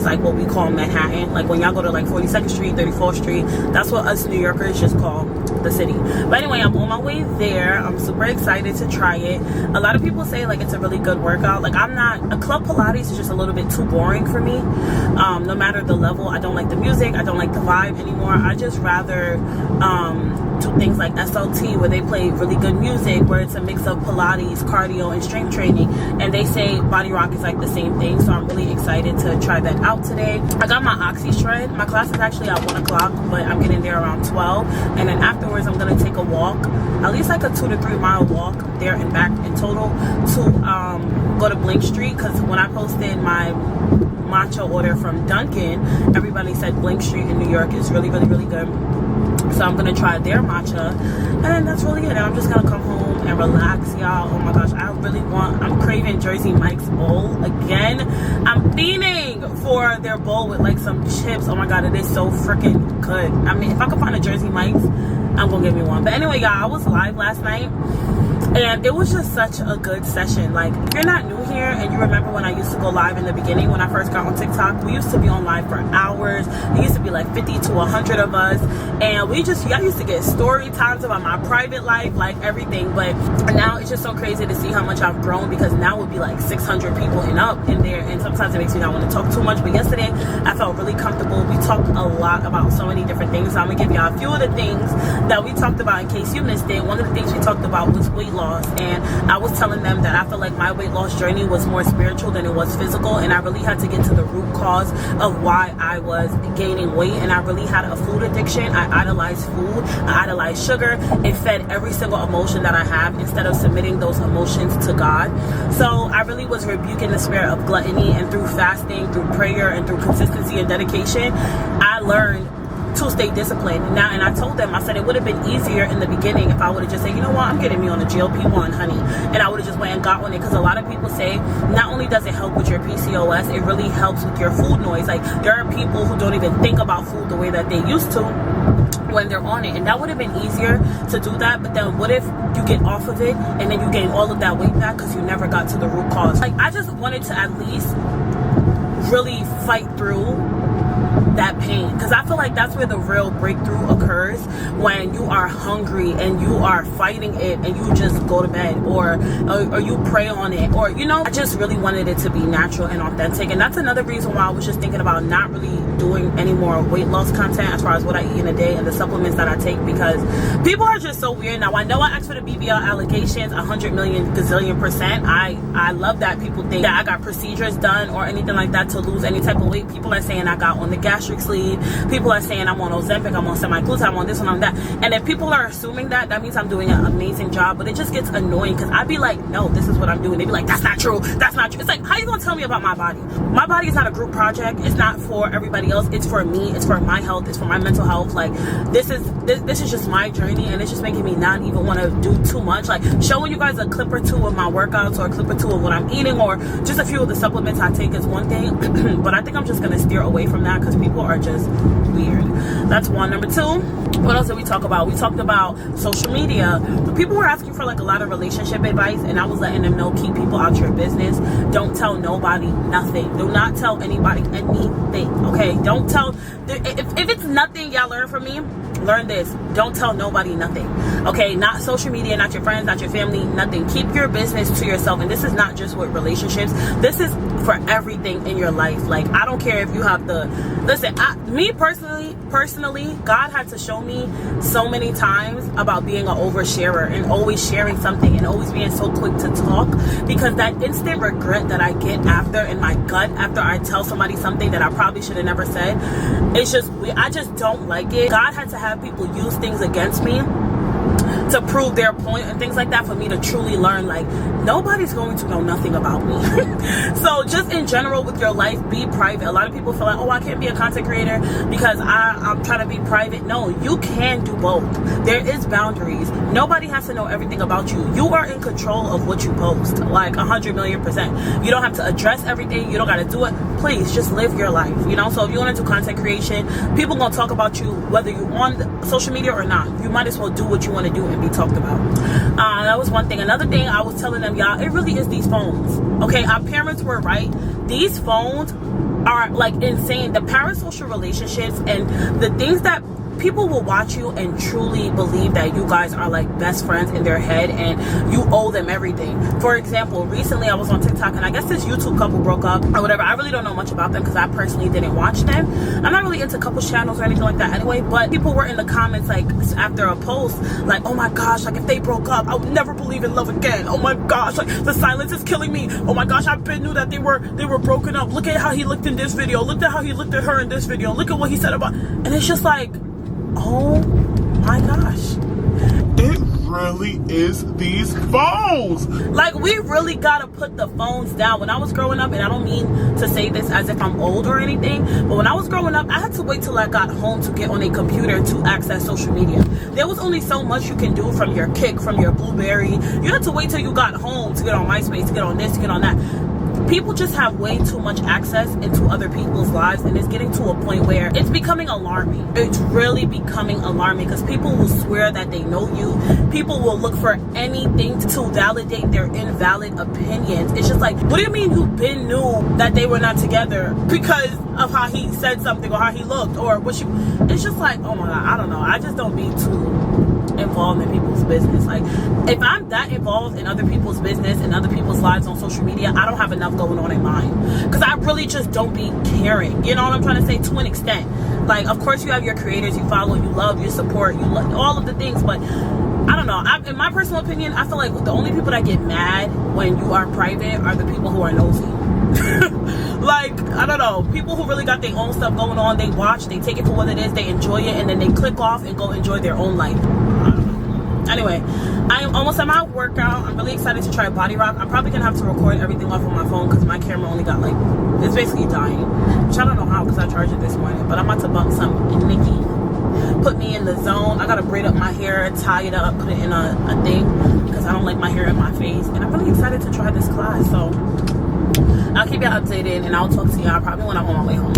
like what we call Manhattan. Like when y'all go to like 42nd Street, 34th Street, that's what us New Yorkers just call the city. But anyway, I'm on my way there. I'm super excited to try it. A lot of people say like it's a really good workout. Like I'm not, a club Pilates is just a little bit too boring for me. No matter the level, I don't like the music, I don't like the vibe anymore. I just rather do things like SLT where they play really good music, where it's a mix of Pilates, cardio, and strength training. And they say Body Rock is like the same thing, so I'm really excited to try that out today. I got my Oxy Shred. My class is actually at 1 o'clock, but I'm getting there around 12. And then afterwards, I'm gonna take a walk, at least like a 2 to 3 mile walk there and back in total to go to Blink Street, because when I posted my matcha order from Dunkin', everybody said Blink Street in New York is really, really, really good. So I'm gonna try their matcha, and that's really it. And I'm just gonna come home and relax, y'all. Oh my gosh, I'm craving Jersey Mike's bowl again. I'm fiending for their bowl with like some chips. Oh my god, it is so freaking good. I mean, if I could find a Jersey Mike's, I'm gonna get me one. But anyway, y'all, I was live last night, and it was just such a good session. Like, if you're not new here and you remember when I used to go live in the beginning, when I first got on TikTok, we used to be on live for hours. It used to be like 50 to 100 of us, and y'all used to get story times about my private life, like everything. But now it's just so crazy to see how much I've grown, because now it would be like 600 people and up in there, and sometimes it makes me not want to talk too much. But yesterday I felt really comfortable. We talked a lot about so many different things, so I'm gonna give y'all a few of the things that we talked about in case you missed it. One of the things we talked about was weight loss, and I was telling them that I feel like my weight loss journey was more spiritual than it was physical, and I really had to get to the root cause of why I was gaining weight. And I really had a food addiction. I idolized food, I idolized sugar. It fed every single emotion that I have instead of submitting those emotions to God. So I really was rebuking the spirit of gluttony, and through fasting, through prayer, and through consistency and dedication, I learned to stay disciplined. Now, and I told them, I said it would have been easier in the beginning if I would have just said, you know what, I'm getting me on a GLP-1, honey, and I would have just went and got on it. Because a lot of people say not only does it help with your PCOS, it really helps with your food noise. Like, there are people who don't even think about food the way that they used to when they're on it, and that would have been easier to do that. But then what if you get off of it and then you gain all of that weight back because you never got to the root cause? Like, I just wanted to at least really fight through that pain, because I feel like that's where the real breakthrough occurs, when you are hungry and you are fighting it and you just go to bed, or you pray on it, or you know, I just really wanted it to be natural and authentic. And that's another reason why I was just thinking about not really doing any more weight loss content as far as what I eat in a day and the supplements that I take, because people are just so weird. Now, I know I asked for the BBL allegations 100 million gazillion %. I love that people think that I got procedures done or anything like that to lose any type of weight. People are saying I got on the gastric sleeve. People are saying I'm on Ozempic, I'm on semaglutide, I'm on this one, I'm that. And if people are assuming that, that means I'm doing an amazing job. But it just gets annoying, because I'd be like, no, this is what I'm doing. They'd be like, that's not true, that's not true. It's like, how you gonna tell me about my body? My body is not a group project. It's not for everybody else. It's for me. It's for my health. It's for my mental health. Like, this is just my journey, and it's just making me not even want to do too much. Like, showing you guys a clip or two of my workouts, or a clip or two of what I'm eating, or just a few of the supplements I take is one thing. But I think I'm just gonna steer away from that, because people are just weird. That's one. Number two, what else did we talk about? We talked about social media. People were asking for like a lot of relationship advice, and I was letting them know, keep people out your business. Don't tell nobody nothing. Do not tell anybody anything, okay? Don't tell, if it's nothing y'all learn from me, learn this: don't tell nobody nothing, okay? Not social media, not your friends, not your family, nothing. Keep your business to yourself. And this is not just with relationships, this is for everything in your life. Like, I don't care if you have the, listen, me personally, God had to show me so many times about being an oversharer and always sharing something and always being so quick to talk, because that instant regret that I get after in my gut after I tell somebody something that I probably should have never said, it's just, I just don't like it. God had to have people use things against me to prove their point and things like that for me to truly learn, like, nobody's going to know nothing about me. So just in general with your life, be private. A lot of people feel like, oh, I can't be a content creator because I'm trying to be private. No, you can do both. There is boundaries. Nobody has to know everything about you. You are in control of what you post, like 100 million %. You don't have to address everything. You don't got to do it. Please just live your life, you know? So if you want to do content creation, people gonna talk about you whether you're on social media or not. You might as well do what you want to do and be talked about. That was one thing. Another thing I was telling them, y'all, it really is these phones, okay? Our parents were right. These phones are like insane. The parasocial relationships and the things that people will watch you and truly believe that you guys are like best friends in their head and you owe them everything. For example, recently I was on TikTok and I guess this YouTube couple broke up or whatever. I really don't know much about them because I personally didn't watch them. I'm not really into couples channels or anything like that anyway, but people were in the comments like after a post like, oh my gosh, like if they broke up I would never believe in love again. Oh my gosh, like the silence is killing me. Oh my gosh, I knew that they were broken up. Look at how he looked in this video. Look at how he looked at her in this video. Look at what he said about, and it's just like, oh my gosh. It really is these phones. Like, we really gotta put the phones down. When I was growing up, and I don't mean to say this as if I'm old or anything, but when I was growing up, I had to wait till I got home to get on a computer to access social media. There was only so much you can do from your Kick, from your Blueberry. You had to wait till you got home to get on MySpace, to get on this, to get on that. People just have way too much access into other people's lives, and it's getting to a point where it's becoming alarming. It's really becoming alarming because people will swear that they know you. People will look for anything to validate their invalid opinions. It's just like, what do you mean you been knew that they were not together because of how he said something or how he looked or what you... It's just like, oh my God, I don't know. I just don't be too involved in people's business. Like, if I'm that involved in other people's business and other people's lives on social media, I don't have enough going on in mine, because I really just don't be caring. You know what I'm trying to say? To an extent, like, of course you have your creators you follow, you love, you support, you love all of the things, but I don't know. In my personal opinion, I feel like the only people that get mad when you are private are the people who are nosy. Like, I don't know, people who really got their own stuff going on, they watch, they take it for what it is, they enjoy it, and then they click off and go enjoy their own life. Anyway, I am almost at my workout. I'm really excited to try Body Rock. I'm probably gonna have to record everything off on my phone because my camera only got, like, it's basically dying, which I don't know how because I charged it this morning. But I'm about to bump some Nikki, put me in the zone. I gotta braid up my hair, tie it up, put it in a thing because I don't like my hair in my face, and I'm really excited to try this class. So I'll keep you updated, and I'll talk to y'all probably when I'm on my way home.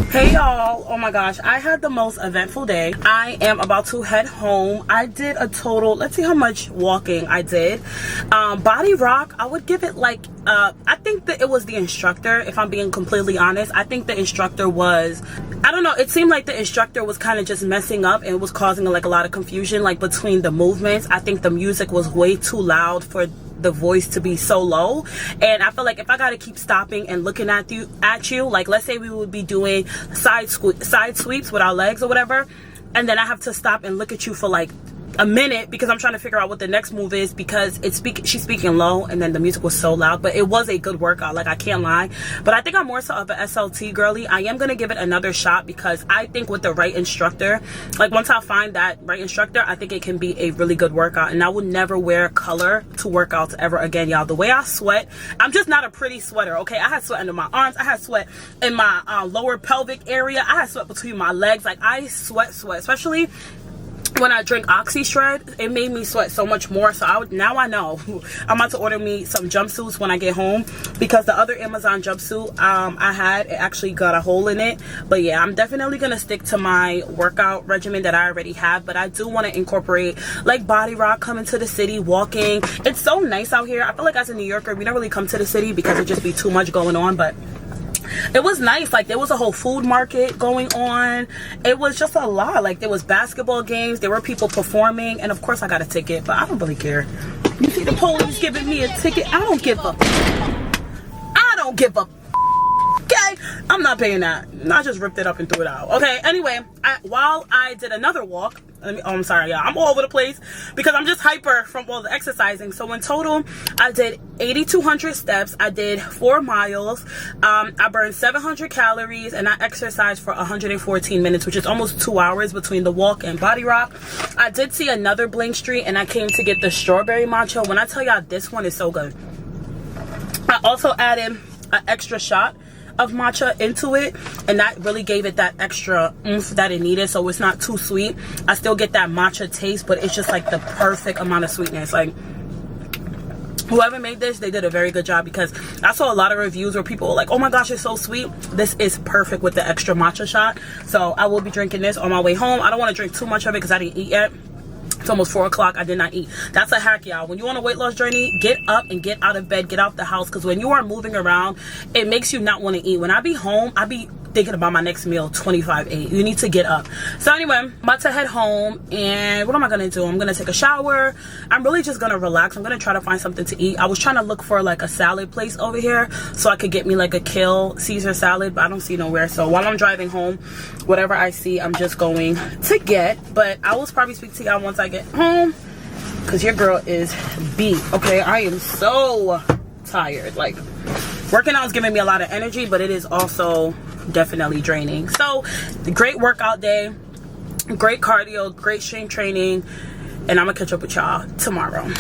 Hey y'all, oh my gosh, I had the most eventful day. I am about to head home. I did a total, let's see how much walking I did. Body Rock, I would give it like I think that it was the instructor, if I'm being completely honest. I think the instructor was, I don't know, it seemed like the instructor was kind of just messing up and it was causing like a lot of confusion, like between the movements. I think the music was way too loud for the voice to be so low, and I feel like if I gotta keep stopping and looking at you, like let's say we would be doing side sweeps with our legs or whatever, and then I have to stop and look at you for like a minute because I'm trying to figure out what the next move is because she's speaking low and then the music was so loud. But it was a good workout, like I can't lie. But I think I'm more so of an SLT girly. I am gonna give it another shot because I think with the right instructor, like once I find that right instructor, I think it can be a really good workout. And I would never wear color to workouts ever again, y'all. The way I sweat, I'm just not a pretty sweater, okay? I had sweat under my arms, I had sweat in my lower pelvic area, I had sweat between my legs. Like I sweat, especially when I drink Oxy Shred. It made me sweat so much more. So now I know I'm about to order me some jumpsuits when I get home, because the other Amazon jumpsuit I had, it actually got a hole in it. But yeah, I'm definitely gonna stick to my workout regimen that I already have, but I do want to incorporate like Body Rock, coming to the city, walking. It's so nice out here. I feel like as a New Yorker, we don't really come to the city because it just be too much going on, but it was nice. Like there was a whole food market going on. It was just a lot. Like there was basketball games, there were people performing, and of course I got a ticket, but I don't really care. You see the police giving me a ticket, I don't give up. Okay, I'm not paying that. I just ripped it up and threw it out. Okay, anyway, while I did another walk, I'm sorry, y'all, I'm all over the place because I'm just hyper from all the exercising. So in total, I did 8,200 steps. I did 4 miles. I burned 700 calories, and I exercised for 114 minutes, which is almost 2 hours between the walk and Body Rock. I did see another Bling Street, and I came to get the strawberry matcha. When I tell y'all, this one is so good. I also added an extra shot of matcha into it, and that really gave it that extra oomph that it needed, so it's not too sweet. I still get that matcha taste, but it's just like the perfect amount of sweetness. Like whoever made this, they did a very good job, because I saw a lot of reviews where people were like, oh my gosh, it's so sweet. This is perfect with the extra matcha shot. So I will be drinking this on my way home. I don't want to drink too much of it because I didn't eat yet. It's almost 4 o'clock. I did not eat. That's a hack, y'all. When you're on a weight loss journey, get up and get out of bed, get out the house, because when you are moving around, it makes you not want to eat. When I be home, I be thinking about my next meal 25/8. You need to get up. So anyway, I'm about to head home, and what am I gonna do? I'm gonna take a shower. I'm really just gonna relax. I'm gonna try to find something to eat. I was trying to look for like a salad place over here so I could get me like a kale Caesar salad, but I don't see nowhere. So while I'm driving home, whatever I see, I'm just going to get. But I will probably speak to y'all once I get home, because your girl is beat. Okay, I am so tired. Like, working out is giving me a lot of energy, but it is also definitely draining. So great workout day, great cardio, great strength training, and I'm gonna catch up with y'all tomorrow.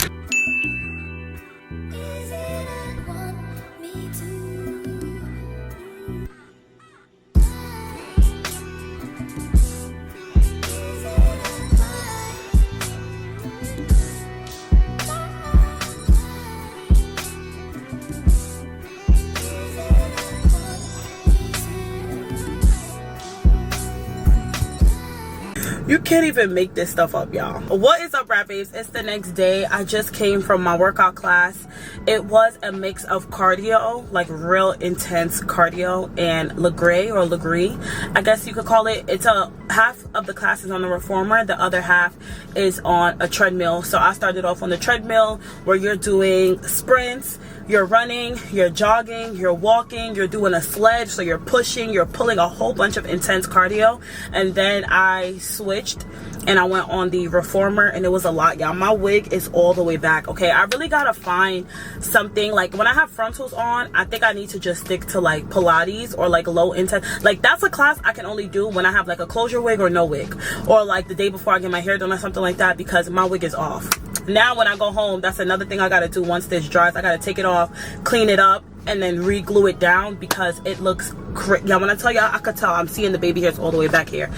You can't even make this stuff up, y'all. What is up, Rat Babes? It's the next day. I just came from my workout class. It was a mix of cardio, like real intense cardio, and Legree, I guess you could call it. It's a half of the class is on the reformer, the other half is on a treadmill. So I started off on the treadmill, where you're doing sprints, you're running, you're jogging, you're walking, you're doing a sledge, so you're pushing, you're pulling, a whole bunch of intense cardio. And then I switched and I went on the reformer, and it was a lot, y'all. My wig is all the way back. Okay, I really gotta find something. Like, when I have frontals on, I think I need to just stick to like Pilates or like low intense. Like, that's a class I can only do when I have like a closure wig or no wig, or like the day before I get my hair done or something like that, because my wig is off. Now when I go home, that's another thing I gotta do. Once this dries, I gotta take it off, clean it up, and then re-glue it down, because it looks crazy. Yeah, when I tell y'all, I could tell I'm seeing the baby hairs all the way back here.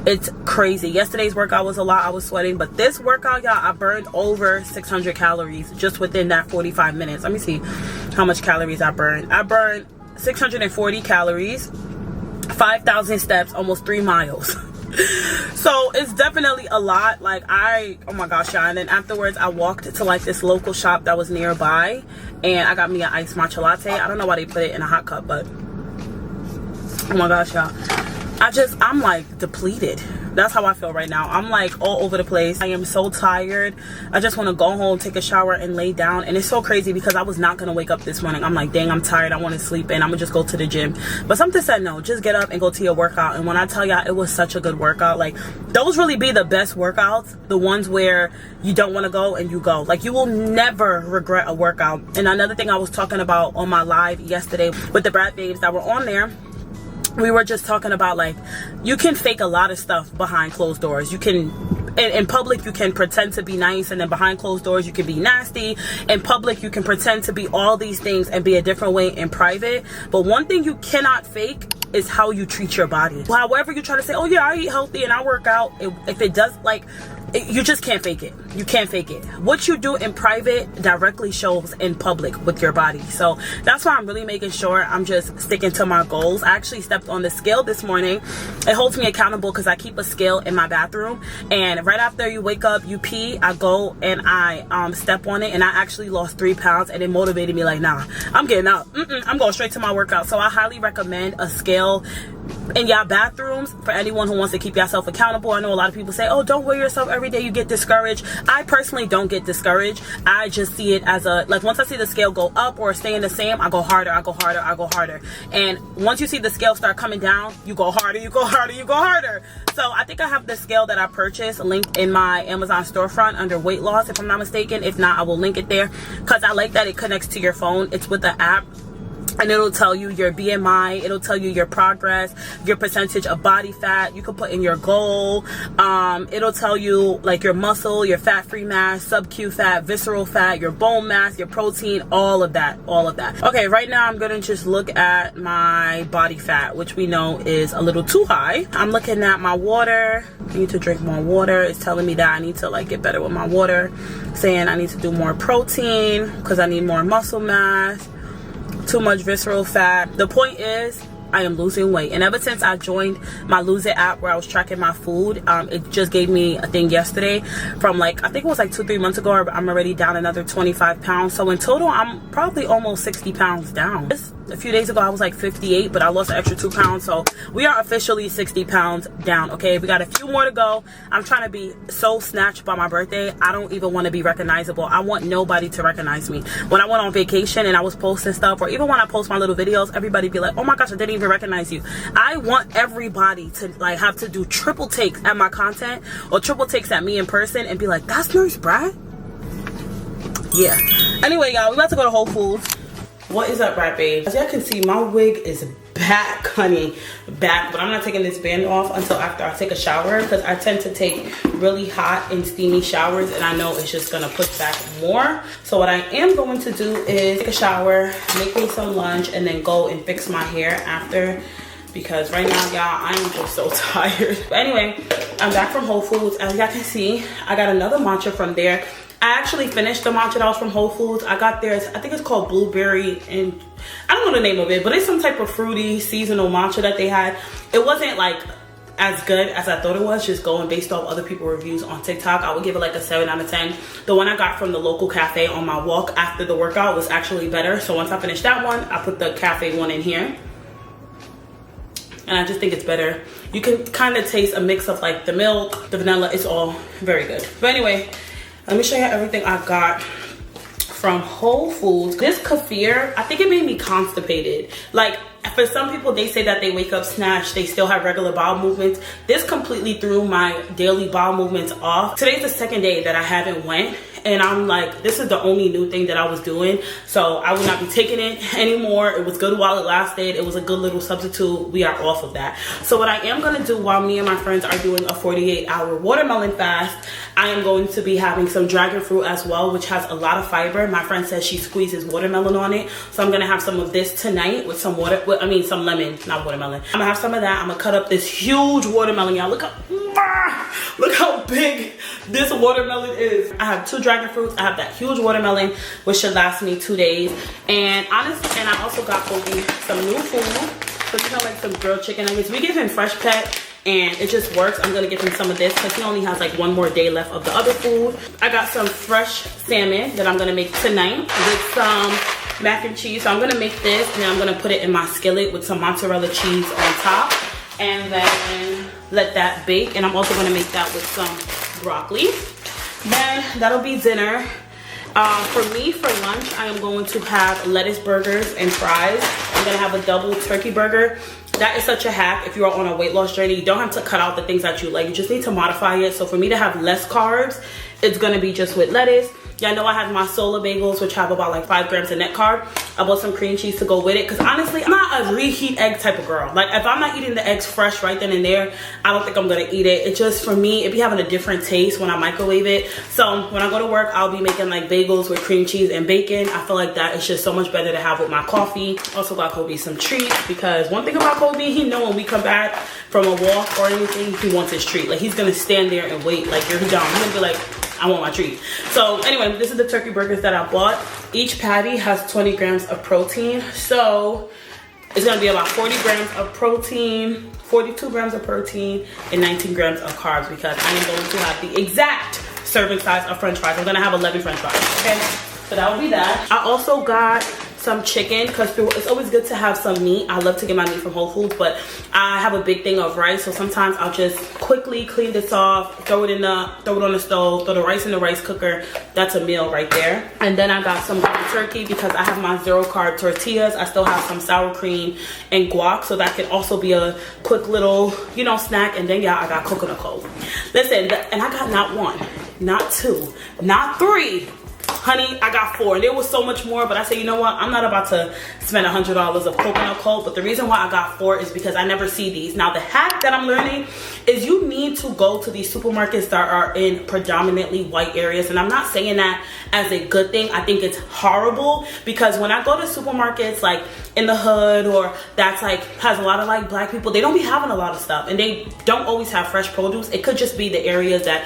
It's crazy. Yesterday's workout was a lot. I was sweating, but this workout, y'all, I burned over 600 calories just within that 45 minutes. Let me see how much calories I burned. I burned 640 calories, 5,000 steps, almost 3 miles. So it's definitely a lot. Like, oh my gosh, y'all. And then afterwards, I walked to like this local shop that was nearby, and I got me an iced matcha latte. I don't know why they put it in a hot cup, but oh my gosh, y'all, I'm like depleted. That's how I feel right now. I'm like all over the place. I am so tired. I just want to go home, take a shower, and lay down. And it's so crazy because I was not going to wake up this morning. I'm like, dang, I'm tired. I want to sleep in. I'm going to just go to the gym. But something said, no, just get up and go to your workout. And when I tell y'all, it was such a good workout. Like, those really be the best workouts. The ones where you don't want to go and you go. Like, you will never regret a workout. And another thing I was talking about on my live yesterday with the Brat Babes that were on there, we were just talking about, like, you can fake a lot of stuff behind closed doors. You can, in public, you can pretend to be nice, and then behind closed doors, you can be nasty. In public, you can pretend to be all these things and be a different way in private. But one thing you cannot fake is how you treat your body. However you try to say, oh yeah, I eat healthy and I work out, if it does, like, you just can't fake it. You can't fake it. What you do in private directly shows in public with your body. So that's why I'm really making sure I'm just sticking to my goals. I actually stepped on the scale this morning. It holds me accountable because I keep a scale in my bathroom, and right after you wake up, you pee, I go and I step on it, and I actually lost 3 pounds, and it motivated me, like, nah, I'm getting up. I'm going straight to my workout. So I highly recommend a scale in y'all bathrooms for anyone who wants to keep yourself accountable. I know a lot of people say, oh, don't weigh yourself every day, you get discouraged. I personally don't get discouraged. I just see it as a, like, once I see the scale go up or staying the same, I go harder, I go harder, I go harder. And once you see the scale start coming down, you go harder, you go harder, you go harder. So I think I have the scale that I purchased linked in my Amazon storefront under weight loss, if I'm not mistaken. If not, I will link it there, because I like that it connects to your phone. It's with the app, and it'll tell you your BMI, it'll tell you your progress, your percentage of body fat. You can put in your goal. It'll tell you like your muscle, your fat-free mass, sub-Q fat, visceral fat, your bone mass, your protein, all of that. Okay, right now I'm gonna just look at my body fat, which we know is a little too high. I'm looking at my water. I need to drink more water. It's telling me that I need to like get better with my water, saying I need to do more protein because I need more muscle mass. Too much visceral fat. The point is, I am losing weight. And ever since I joined my Lose It app where I was tracking my food, it just gave me a thing yesterday from like, I think it was like 2-3 months ago, I'm already down another 25 pounds. So in total, I'm probably almost 60 pounds down. A few days ago, I was like 58, but I lost an extra 2 pounds. So we are officially 60 pounds down, okay? We got a few more to go. I'm trying to be so snatched by my birthday. I don't even want to be recognizable. I want nobody to recognize me. When I went on vacation and I was posting stuff, or even when I post my little videos, everybody be like, oh my gosh, I didn't even recognize you. I want everybody to like have to do triple takes at my content or triple takes at me in person and be like, that's NurseBrat? Yeah. Anyway, y'all, we about to go to Whole Foods. What is up, Brat Babe? As y'all can see, my wig is back, honey, back. But I'm not taking this band off until after I take a shower, because I tend to take really hot and steamy showers, and I know it's just gonna push back more. So what I am going to do is take a shower, make me some lunch, and then go and fix my hair after, because right now, y'all, I am just so tired. But anyway, I'm back from Whole Foods. As y'all can see, I got another matcha from there. I actually finished the matcha that was from Whole Foods. I got theirs, I think it's called blueberry, and I don't know the name of it, but it's some type of fruity seasonal matcha that they had. It wasn't like as good as I thought it was, just going based off other people's reviews on TikTok. I would give it like a 7 out of 10. The one I got from the local cafe on my walk after the workout was actually better. So once I finished that one, I put the cafe one in here. And I just think it's better. You can kind of taste a mix of like the milk, the vanilla. It's all very good. But anyway, let me show you everything I got from Whole Foods. This kefir, I think it made me constipated. Like, for some people, they say that they wake up snatched, they still have regular bowel movements. This completely threw my daily bowel movements off. Today's the second day that I haven't went, and I'm like, this is the only new thing that I was doing, so I will not be taking it anymore. It was good while it lasted. It was a good little substitute. We are off of that. So what I am going to do while me and my friends are doing a 48-hour watermelon fast, I am going to be having some dragon fruit as well, which has a lot of fiber. My friend says she squeezes watermelon on it, so I'm going to have some of this tonight with some some lemon, not watermelon. I'm gonna have some of that. I'm gonna cut up this huge watermelon, y'all. Look how big this watermelon is. I have 2 dragon fruits. I have that huge watermelon, which should last me 2 days. And honestly, and I also got Kobe some new food. So you know, like some grilled chicken nuggets. We give him fresh pet, and it just works. I'm gonna give him some of this because he only has like 1 more day left of the other food. I got some fresh salmon that I'm gonna make tonight with some mac and cheese. So I'm gonna make this, and then I'm gonna put it in my skillet with some mozzarella cheese on top, and then let that bake. And I'm also gonna make that with some broccoli. Then that'll be dinner. For me, for lunch, I am going to have lettuce burgers and fries. I'm gonna have a double turkey burger. That is such a hack if you are on a weight loss journey. You don't have to cut out the things that you like. You just need to modify it. So for me to have less carbs, it's gonna be just with lettuce. Y'all know I have my solar bagels, which have about like 5 grams of net carb. I bought some cream cheese to go with it, because honestly, I'm not a reheat egg type of girl. Like, if I'm not eating the eggs fresh right then and there, I don't think I'm gonna eat it. It just, for me, it be having a different taste when I microwave it. So when I go to work, I'll be making like bagels with cream cheese and bacon. I feel like that is just so much better to have with my coffee. Also got Kobe some treats, because one thing about Kobe, he know when we come back from a walk or anything, he wants his treat. Like, he's gonna stand there and wait like you're down. He's gonna be like, I want my treat. So anyway, this is the turkey burgers that I bought. Each patty has 20 grams of protein. So it's gonna be about 40 grams of protein, 42 grams of protein, and 19 grams of carbs, because I am going to have the exact serving size of french fries. I'm gonna have 11 french fries, okay? So that will be that. I also got some chicken, because it's always good to have some meat. I love to get my meat from Whole Foods, but I have a big thing of rice, so sometimes I'll just quickly clean this off, throw it on the stove, throw the rice in the rice cooker. That's a meal right there. And then I got some ground turkey, because I have my 0-carb tortillas. I still have some sour cream and guac, so that can also be a quick little, you know, snack. And then yeah, I got coconut cold. Listen, and I got not 1, not 2, not 3. Honey, I got 4. And there was so much more, but I said, you know what? I'm not about to spend $100 of coconut cold. But the reason why I got 4 is because I never see these. Now, the hack that I'm learning is you need to go to these supermarkets that are in predominantly white areas. And I'm not saying that as a good thing. I think it's horrible, because when I go to supermarkets like in the hood, or that's like has a lot of like black people, they don't be having a lot of stuff, and they don't always have fresh produce. It could just be the areas that,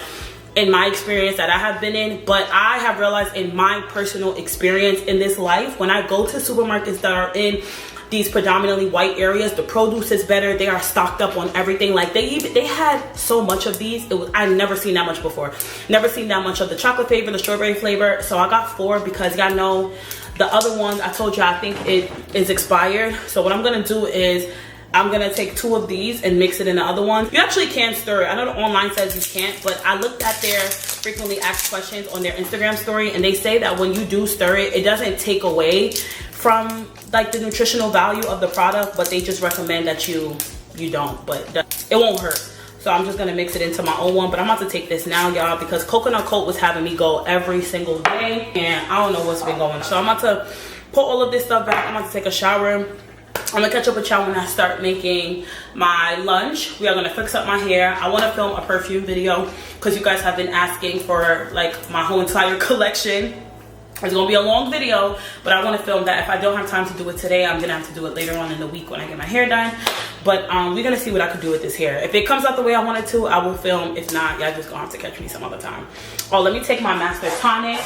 in my experience, that I have been in. But I have realized in my personal experience in this life, when I go to supermarkets that are in these predominantly white areas. The produce is better. They are stocked up on everything. Like they had so much of these. I've never seen that much before. Never seen that much of the chocolate flavor, the strawberry flavor. So I got 4 because y'all know the other ones I told you I think it is expired. So what I'm gonna do is I'm gonna take 2 of these and mix it in the other one. You actually can stir it. I know the online says you can't, but I looked at their frequently asked questions on their Instagram story, and they say that when you do stir it, it doesn't take away from like the nutritional value of the product, but they just recommend that you don't, but it won't hurt. So I'm just gonna mix it into my own one, but I'm about to take this now, y'all, because coconut coat was having me go every single day, and I don't know what's been going. So I'm about to put all of this stuff back. I'm about to take a shower. I'm gonna catch up with y'all when I start making my lunch. We are gonna fix up my hair. I want to film a perfume video because you guys have been asking for like my whole entire collection. It's gonna be a long video, but I want to film that. If I don't have time to do it today, I'm gonna have to do it later on in the week when I get my hair done. But we're gonna see what I could do with this hair. If it comes out the way I want it to, I will film. If not, y'all just gonna have to catch me some other time. Oh, let me take my Master Tonic,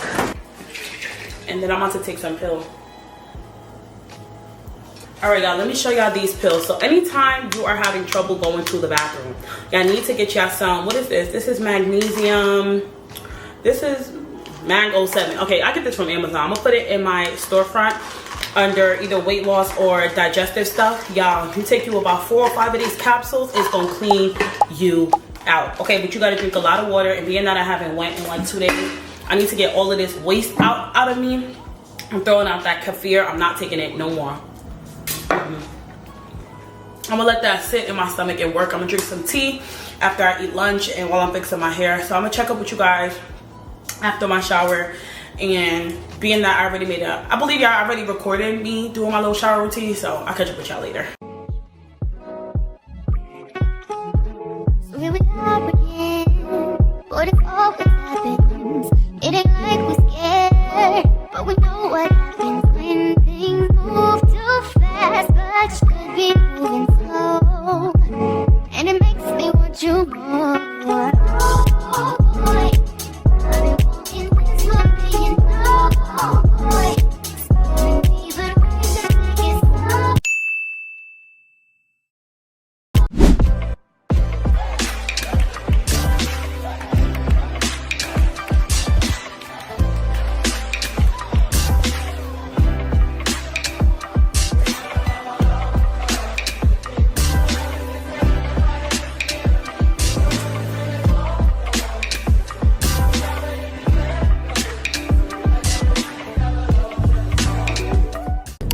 and then I'm about to take some pills. All right, y'all, let me show y'all these pills. So anytime you are having trouble going to the bathroom, y'all need to get y'all some, what is this? This is magnesium. This is Mango 7. Okay, I get this from Amazon. I'm gonna put it in my storefront under either weight loss or digestive stuff. Y'all, if you take you about 4 or 5 of these capsules, it's gonna clean you out. Okay, but you gotta drink a lot of water, and being that I haven't went in like 2 days, I need to get all of this waste out of me. I'm throwing out that kefir. I'm not taking it no more. I'm gonna let that sit in my stomach and work. I'm gonna drink some tea after I eat lunch and while I'm fixing my hair. So I'm gonna check up with you guys after my shower. And being that I already made a, I believe y'all already recorded me doing my little shower routine, so I'll catch up with y'all later. So here we are again. What if always happens? It ain't like we're scared, but we know what happens when things move too fast. But should be moving slow, and it makes me want you more. Oh boy, I've been walking this long, being oh boy, exploring me, but ways to make it stop.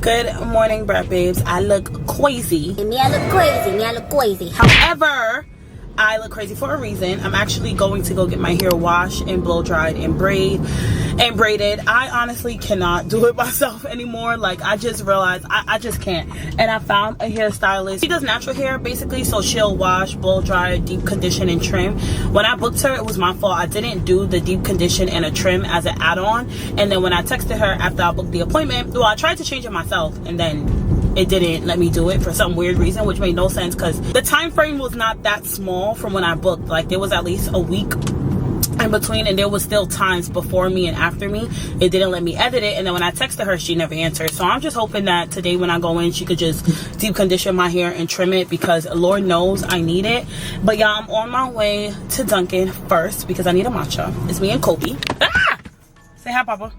Good morning, Brat Babes. I look crazy. And me, I look crazy. Me, I look crazy. However, I look crazy for a reason. I'm actually going to go get my hair washed and blow dried and braided. I honestly cannot do it myself anymore. Like, I just realized I just can't. And I found a hairstylist. She does natural hair basically, so she'll wash, blow dry, deep condition, and trim. When I booked her, it was my fault. I didn't do the deep condition and a trim as an add-on. And then when I texted her after I booked the appointment, well, I tried to change it myself, and then it didn't let me do it for some weird reason, which made no sense because the time frame was not that small from when I booked. Like, there was at least a week in between, and there was still times before me and after me. It didn't let me edit it, and then when I texted her, she never answered. So I'm just hoping that today when I go in, she could just deep condition my hair and trim it, because Lord knows I need it. But y'all, I'm on my way to Dunkin' first because I need a matcha. It's me and Kobe. Ah! Say hi, Papa.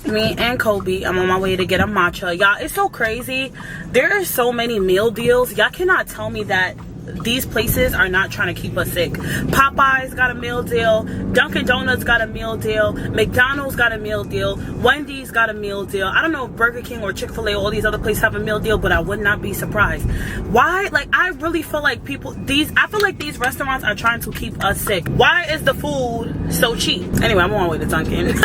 Me and Kobe, I'm on my way to get a matcha. Y'all, it's so crazy. There are so many meal deals. Y'all cannot tell me that these places are not trying to keep us sick. Popeyes got a meal deal, Dunkin' Donuts got a meal deal, McDonald's got a meal deal, Wendy's got a meal deal. I don't know if Burger King or Chick-fil-A, all these other places have a meal deal, but I would not be surprised. Why? Like, I really feel like I feel like these restaurants are trying to keep us sick. Why is the food so cheap? Anyway, I'm on my way to Dunkin'.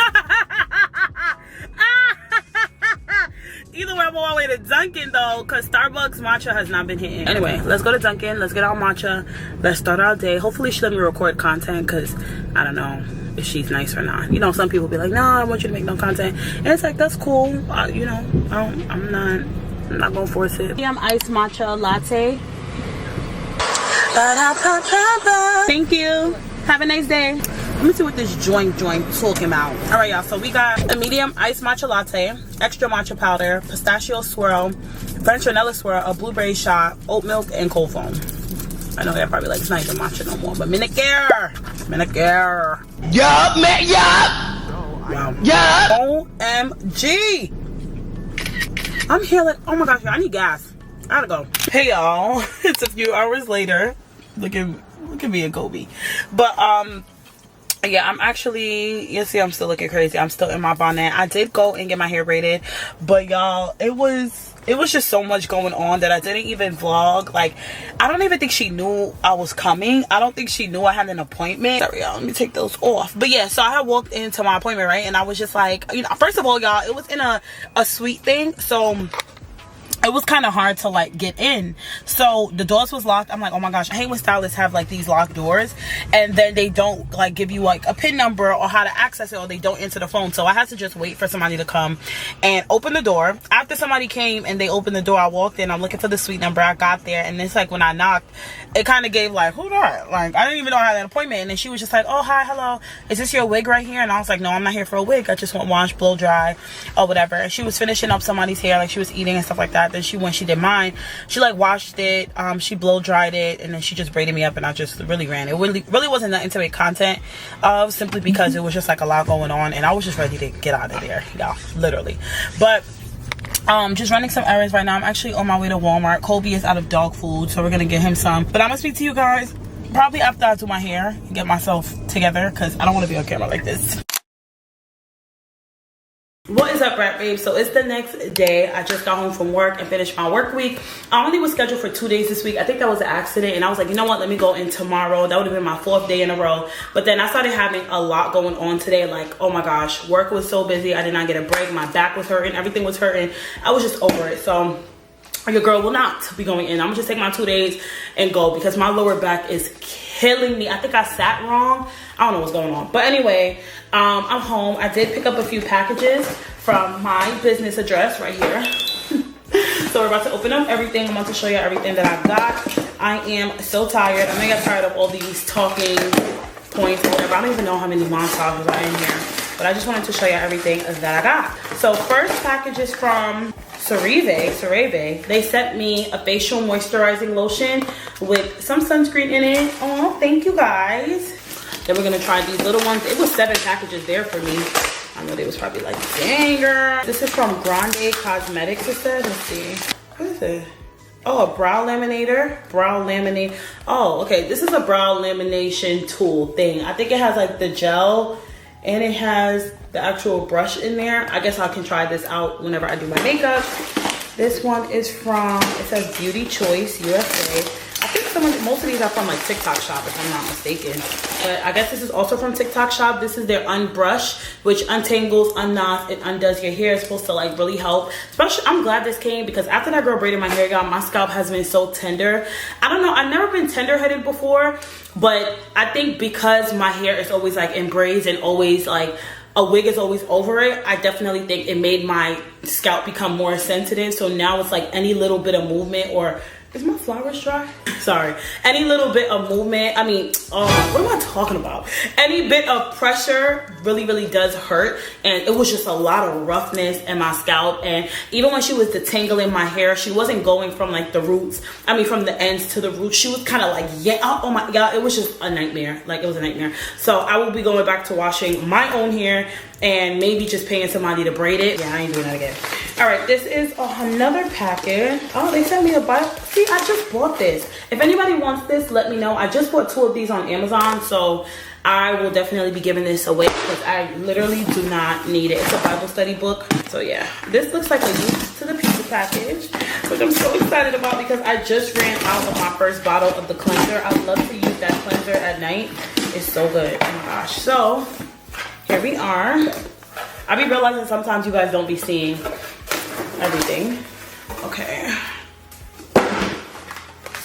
Either way, I'm on my way to Dunkin' though, because Starbucks matcha has not been hitting. Anyway, let's go to Dunkin'. Let's get our matcha. Let's start our day. Hopefully she let me record content, because I don't know if she's nice or not. You know, some people be like, no, I don't want you to make no content. And it's like, that's cool. You know, I'm not going to force it. I'm iced matcha latte. Thank you. Have a nice day. Let me see what this joint talking about. All right, y'all, so we got a medium iced matcha latte, extra matcha powder, pistachio swirl, French vanilla swirl, a blueberry shot, oat milk, and cold foam. I know they're probably like, it's not even matcha no more, but Minicare. Yup, man, yup. Wow. Yup. OMG. I'm here like, oh my gosh, I need gas. I gotta go. Hey y'all, it's a few hours later. Look at me and Kobe. But yeah, I'm actually, you see I'm still looking crazy. I'm still in my bonnet. I did go and get my hair braided, but y'all, it was just so much going on that I didn't even vlog. Like, I don't even think she knew I was coming. I don't think she knew I had an appointment. Sorry y'all, let me take those off. But yeah, so I had walked into my appointment, right? And I was just like, you know, first of all, y'all, it was in a suite thing, so it was kind of hard to like get in. So the doors was locked. I'm like, oh my gosh, I hate when stylists have like these locked doors and then they don't like give you like a PIN number or how to access it, or they don't answer the phone. So I had to just wait for somebody to come and open the door. After somebody came and they opened the door, I walked in. I'm looking for the suite number. I got there, and it's like when I knocked, it kind of gave like, who that? Like, I didn't even know I had an appointment. And then she was just like, oh hi, hello, is this your wig right here? And I was like, no, I'm not here for a wig. I just want wash, blow dry, or whatever. And she was finishing up somebody's hair, like she was eating and stuff like that. Then when she did mine, she like washed it, she blow dried it, and then she just braided me up, and I just really ran. It really wasn't nothing to make content of, simply because it was just like a lot going on, and I was just ready to get out of there, y'all, literally. But just running some errands right now. I'm actually on my way to Walmart. Kobe is out of dog food, so we're gonna get him some. But I'm gonna speak to you guys probably after I do my hair and get myself together, because I don't want to be on camera like this. What is up, Brat Babe? So it's the next day. I just got home from work and finished my work week. I only was scheduled for 2 days this week. I think that was an accident, and I was like, you know what, let me go in tomorrow. That would have been my 4th day in a row. But then I started having a lot going on today. Like, oh my gosh, work was so busy. I did not get a break. My back was hurting, everything was hurting. I was just over it. So your girl will not be going in. I'm gonna just take my 2 days and go, because my lower back is killing me. I think I sat wrong. I don't know what's going on. But anyway, I'm home. I did pick up a few packages from my business address right here. So we're about to open up everything. I'm about to show you everything that I got. I am so tired. I'm gonna get tired of all these talking points or whatever. I don't even know how many montages are in here, but I just wanted to show you everything that I got. So first package is from Cerave. They sent me a facial moisturizing lotion with some sunscreen in it. Oh, thank you guys. Then we're gonna try these little ones. It was 7 packages there for me. I know they was probably like, dang girl. This is from Grande Cosmetics, it says. Let's see. What is it? Oh, a brow laminator. Brow laminate. Oh, okay. This is a brow lamination tool thing. I think it has like the gel and it has the actual brush in there. I guess I can try this out whenever I do my makeup. This one is from, it says Beauty Choice USA. I think most of these are from like TikTok Shop, if I'm not mistaken. But I guess this is also from TikTok Shop. This is their Unbrush, which untangles, unknots, and undoes your hair. It's supposed to like really help. Especially, I'm glad this came, because after that girl braided my hair, y'all, my scalp has been so tender. I don't know, I've never been tender-headed before, but I think because my hair is always like in braids and always like a wig is always over it, I definitely think it made my scalp become more sensitive. So now it's like any little bit of movement, or is my flowers dry? Sorry. Any little bit of movement, I mean, what am I talking about? Any bit of pressure really, really does hurt. And it was just a lot of roughness in my scalp. And even when she was detangling my hair, she wasn't going from like the roots, I mean from the ends to the roots. She was kind of like, yeah, oh my God, it was just a nightmare. Like, it was a nightmare. So I will be going back to washing my own hair and maybe just paying somebody to braid it. Yeah, I ain't doing that again. All right, this is another package. Oh, they sent me a bike. See, I just bought this. If anybody wants this, let me know. I just bought 2 of these on Amazon, so I will definitely be giving this away because I literally do not need it. It's a Bible study book. So yeah, this looks like a use to the people package, which I'm so excited about because I just ran out of my first bottle of the cleanser. I would love to use that cleanser at night. It's so good. Oh my gosh. So here we are. I be realizing sometimes you guys don't be seeing everything. Okay.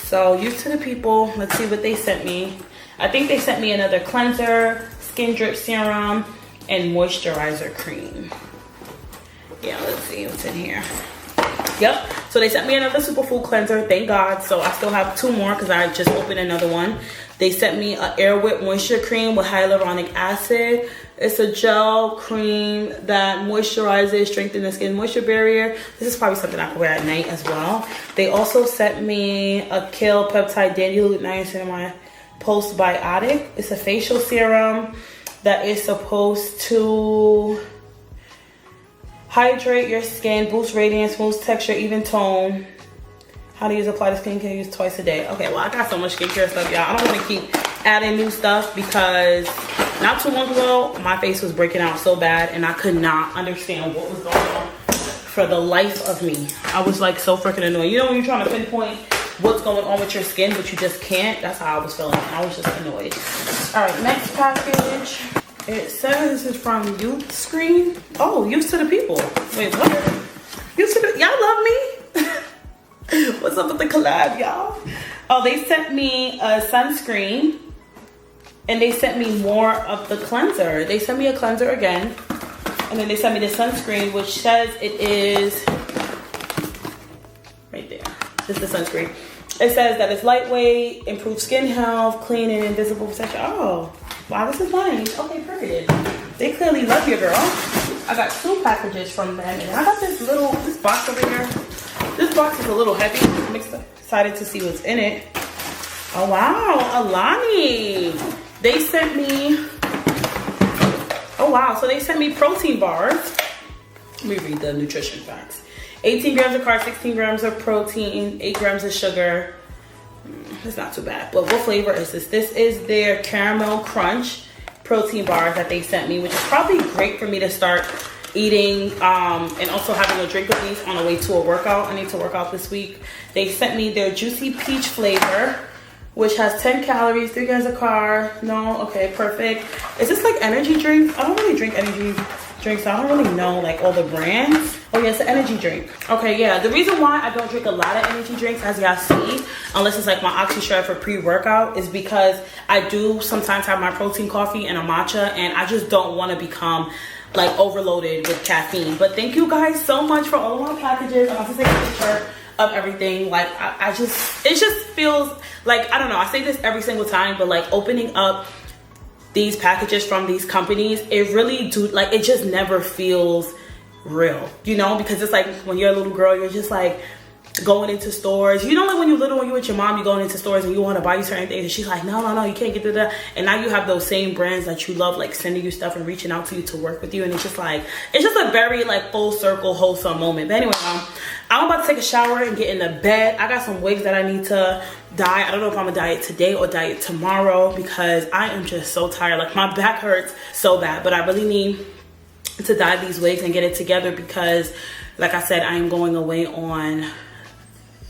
So use to the people. Let's see what they sent me. I think they sent me another cleanser, skin drip serum, and moisturizer cream. Yeah, let's see what's in here. Yep. So they sent me another superfood cleanser, thank God. So I still have 2 more because I just opened another one. They sent me an Air Whip moisture cream with hyaluronic acid. It's a gel cream that moisturizes, strengthens the skin moisture barrier. This is probably something I can wear at night as well. They also sent me a Kale Peptide Dandelion Niacinamide Postbiotic. It's a facial serum that is supposed to hydrate your skin, boost radiance, smooth texture, even tone. How to use apply to skincare, use twice a day. Okay, well, I got so much skincare stuff, y'all. I don't want to keep adding new stuff because not too long ago, my face was breaking out so bad and I could not understand what was going on for the life of me. I was like so freaking annoyed. You know when you're trying to pinpoint what's going on with your skin, but you just can't? That's how I was feeling. I was just annoyed. All right, next package. It says this is from Youth Screen. Oh, Youth to the People. Wait, what? Youth to the, y'all love me? What's up with the collab, y'all? Oh, they sent me a sunscreen and they sent me more of the cleanser. They sent me a cleanser again. And then they sent me the sunscreen, which says it is right there. This is the sunscreen. It says that it's lightweight, improves skin health, clean and invisible protection. Oh. Wow, this is nice. Okay, period. They clearly love you, girl. I got 2 packages from them. And I got this box over here. This box is a little heavy. I'm excited to see what's in it. Oh, wow. Alani. They sent me... Oh, wow. So they sent me protein bars. Let me read the nutrition facts. 18 grams of carbs, 16 grams of protein, 8 grams of sugar. It's not too bad. But what flavor is this? This is their caramel crunch protein bars that they sent me, which is probably great for me to start eating and also having a drink of these on the way to a workout. I need to work out this week. They sent me their juicy peach flavor, which has 10 calories, 3 grams of carb. No, okay, perfect. Is this like energy drinks? I don't really drink energy drinks, so I don't really know like all the brands. Oh yeah, it's an energy drink. Okay, yeah, the reason why I don't drink a lot of energy drinks, as y'all see, unless it's like my OxyShred for pre-workout, is because I do sometimes have my protein coffee and a matcha, and I just don't want to become like overloaded with caffeine. But thank you guys so much for all of my packages. I'm about to take a picture of everything. Like it just feels like, I don't know, I say this every single time, but like opening up these packages from these companies, it really do, like, it just never feels real, you know, because it's like when you're a little girl, you're just like going into stores, you know, like when you're little, when you're with your mom, you're going into stores and you want to buy you certain things and she's like, no, you can't get to that. And now you have those same brands that you love, like sending you stuff and reaching out to you to work with you, and it's just like, it's just a very like full circle wholesome moment. But anyway, I'm about to take a shower and get in the bed. I got some wigs that I need to dye. I don't know if I'm gonna dye it today or dye it tomorrow because I am just so tired. Like my back hurts so bad, but I really need to dye these wigs and get it together because, like I said, I am going away on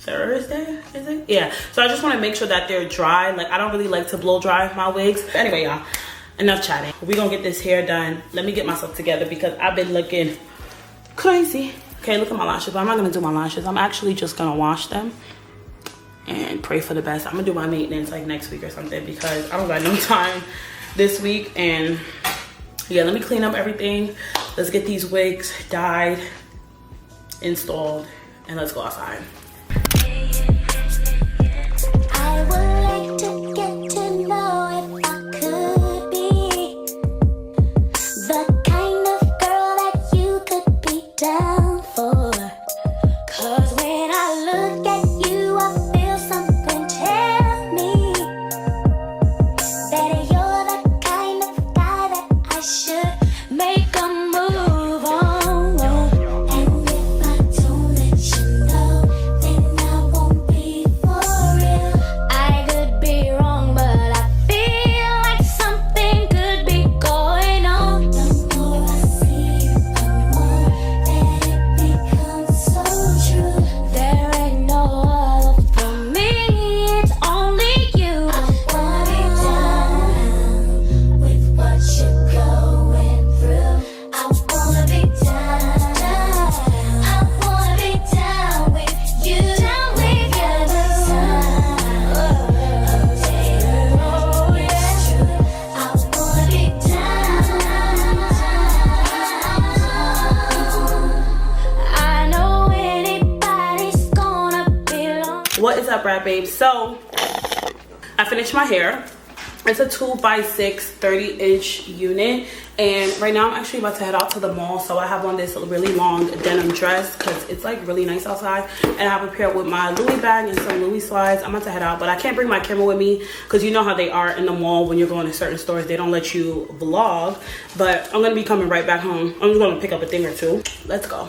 Thursday, is it? Yeah, so I just want to make sure that they're dry. Like I don't really like to blow dry my wigs. Anyway, y'all, enough chatting. We're gonna get this hair done. Let me get myself together because I've been looking crazy. Okay, look at my lashes, but I'm not gonna do my lashes. I'm actually just gonna wash them and pray for the best. I'm gonna do my maintenance like next week or something because I don't got no time this week. And yeah, let me clean up everything. Let's get these wigs dyed, installed, and let's go outside. I would like to get to know if I could be the kind of girl that you could be down for. 'Cause when I look at you, I feel something tell me that you're the kind of guy that I should make a move on. And if I don't let you know Brat babes? So I finished my hair. It's a 2x6 30-inch unit, and right now I'm actually about to head out to the mall. So I have on this really long denim dress because it's like really nice outside, and I have a pair with my Louis bag and some Louis slides. I'm about to head out, but I can't bring my camera with me because you know how they are in the mall when you're going to certain stores. They don't let you vlog, but I'm gonna be coming right back home. I'm just gonna pick up a thing or two. Let's go.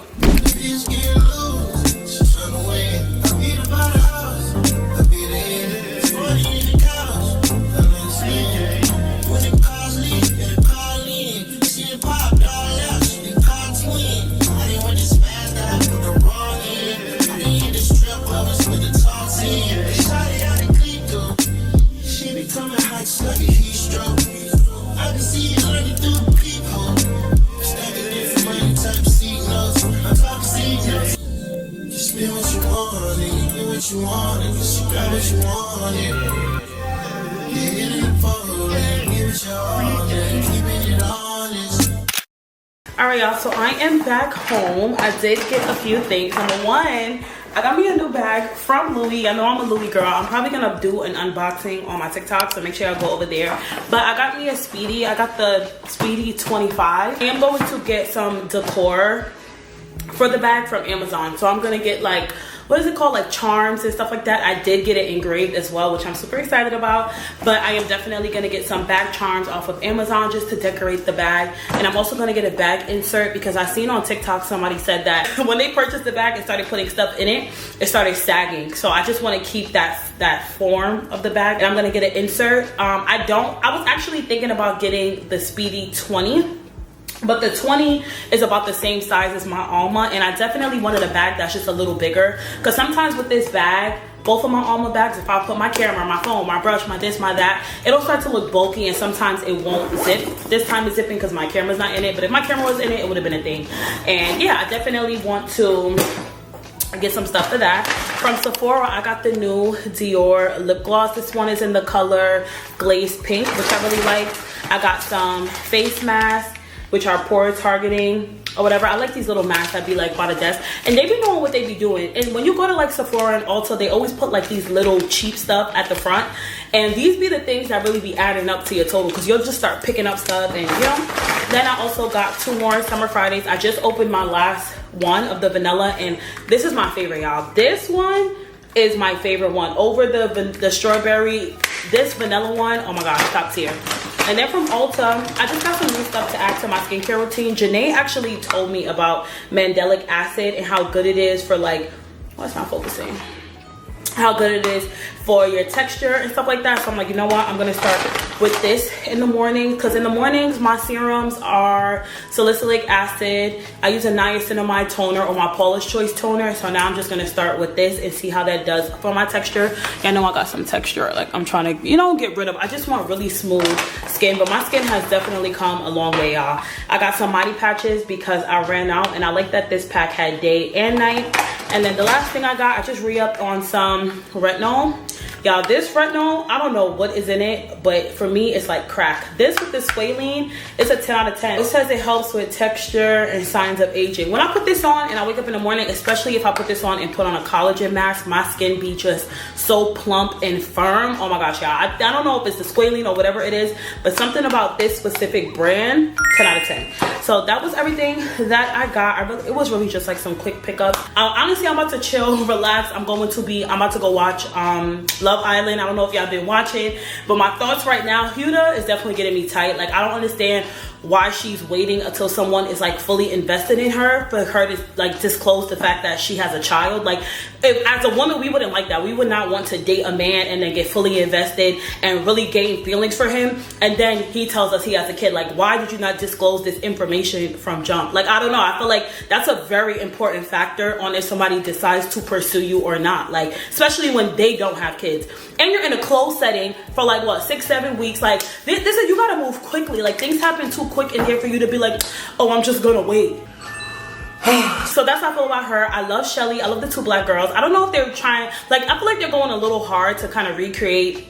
Alright y'all, so I am back home. I did get a few things. Number one, I got me a new bag from Louis. I know I'm a Louis girl. I'm probably gonna do an unboxing on my TikTok, so make sure y'all go over there. But I got me a Speedy. I got the Speedy 25. I am going to get some decor for the bag from Amazon. So I'm gonna get like, what is it called, like charms and stuff like that. I did get it engraved as well, which I'm super excited about. But I am definitely gonna get some bag charms off of Amazon just to decorate the bag. And I'm also gonna get a bag insert because I seen on TikTok somebody said that when they purchased the bag and started putting stuff in it, it started sagging. So I just want to keep that form of the bag, and I'm gonna get an insert. I was actually thinking about getting the Speedy 20. But the 20 is about the same size as my Alma, and I definitely wanted a bag that's just a little bigger, because sometimes with this bag, both of my Alma bags, if I put my camera, my phone, my brush, my this, my that, it'll start to look bulky, and sometimes it won't zip. This time it's zipping because my camera's not in it, but if my camera was in it, it would have been a thing. And yeah, I definitely want to get some stuff for that. From Sephora, I got the new Dior lip gloss. This one is in the color glazed pink, which I really like. I got some face masks, which are pore targeting or whatever. I like these little masks that be like by the desk, and they be knowing what they be doing. And when you go to like Sephora and Ulta, they always put like these little cheap stuff at the front, and these be the things that really be adding up to your total, because you'll just start picking up stuff. And you know, then I also got 2 more Summer Fridays. I just opened my last one of the vanilla, and this is my favorite, y'all. This one is my favorite one over the strawberry. This vanilla one, oh my god, top tier. And then from Ulta, I just got some new stuff to add to my skincare routine. Janae actually told me about mandelic acid and how good it is for like, oh, it's not focusing. How good it is for your texture and stuff like that. So I'm like, you know what, I'm gonna start with this in the morning, because in the mornings my serums are salicylic acid. I use a niacinamide toner or my Paula's Choice toner. So now I'm just gonna start with this and see how that does for my texture. I know I got some texture, like I'm trying to, you know, get rid of. I just want really smooth skin, but my skin has definitely come a long way, y'all. I got some Mighty patches because I ran out, and I like that this pack had day and night. And then the last thing I got, I just re-upped on some retinol. Y'all, this retinol, I don't know what is in it, but for me, it's like crack. This with the squalene, it's a 10 out of 10. It says it helps with texture and signs of aging. When I put this on and I wake up in the morning, especially if I put this on and put on a collagen mask, my skin be just so plump and firm. Oh my gosh, y'all. I don't know if it's the squalene or whatever it is, but something about this specific brand, 10 out of 10. So that was everything that I got. It was really just like some quick pickups. Honestly, I'm about to chill, relax. I'm about to go watch Love Island. I don't know if y'all been watching, but my thoughts right now, Huda is definitely getting me tight. Like, I don't understand why she's waiting until someone is like fully invested in her for her to like disclose the fact that she has a child. Like, if, as a woman, we wouldn't like that. We would not want to date a man and then get fully invested and really gain feelings for him, and then he tells us he has a kid. Like, why did you not disclose this information from jump? Like, I don't know. I feel like that's a very important factor on if somebody decides to pursue you or not. Like, especially when they don't have kids and you're in a closed setting for like what, 6-7 weeks. Like, this is, you gotta move quickly. Like, things happen too quick in here for you to be like, oh, I'm just gonna wait. So that's how I feel about her. I love Shelly. I love the 2 black girls. I don't know if they're trying, like, I feel like they're going a little hard to kind of recreate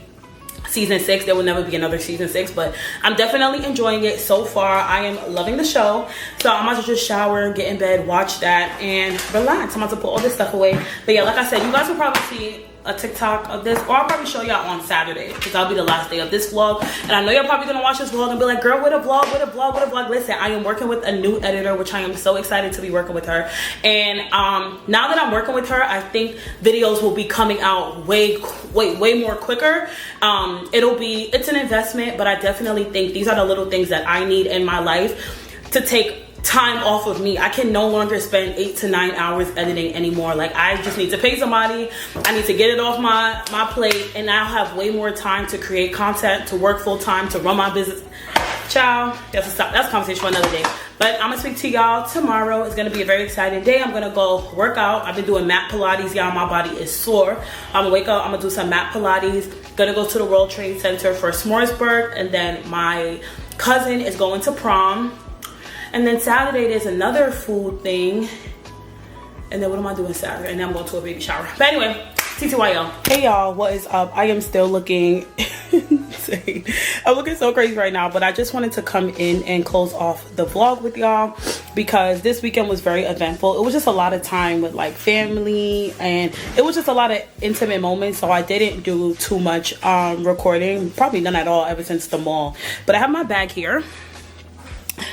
season 6. There will never be another season 6, but I'm definitely enjoying it so far. I am loving the show. So I'm about to just shower, get in bed, watch that, and relax. I'm about to put all this stuff away. But yeah, like I said, you guys will probably see a TikTok of this, or I'll probably show y'all on Saturday because that'll be the last day of this vlog. And I know you're probably gonna watch this vlog and be like, girl, what a vlog, what a vlog, what a vlog. Listen, I am working with a new editor, which I am so excited to be working with her. And now that I'm working with her, I think videos will be coming out way more quicker. It's an investment, but I definitely think these are the little things that I need in my life to take time off of me. I can no longer spend 8 to 9 hours editing anymore. Like, I just need to pay somebody. I need to get it off my plate, and I'll have way more time to create content, to work full time, to run my business. Ciao. That's a conversation for another day. But I'm gonna speak to y'all tomorrow. It's gonna be a very exciting day. I'm gonna go work out. I've been doing mat Pilates, y'all. My body is sore. I'm gonna wake up, I'm gonna do some mat Pilates. Gonna go to the World Trade Center for S'moresburg, and then my cousin is going to prom. And then Saturday there's another food thing. And then what am I doing Saturday? And then I'm going to a baby shower. But anyway, TTYL. Hey y'all, what is up? I am still looking insane. I'm looking so crazy right now, but I just wanted to come in and close off the vlog with y'all because this weekend was very eventful. It was just a lot of time with like family, and it was just a lot of intimate moments, so I didn't do too much recording, probably none at all ever since the mall. But I have my bag here.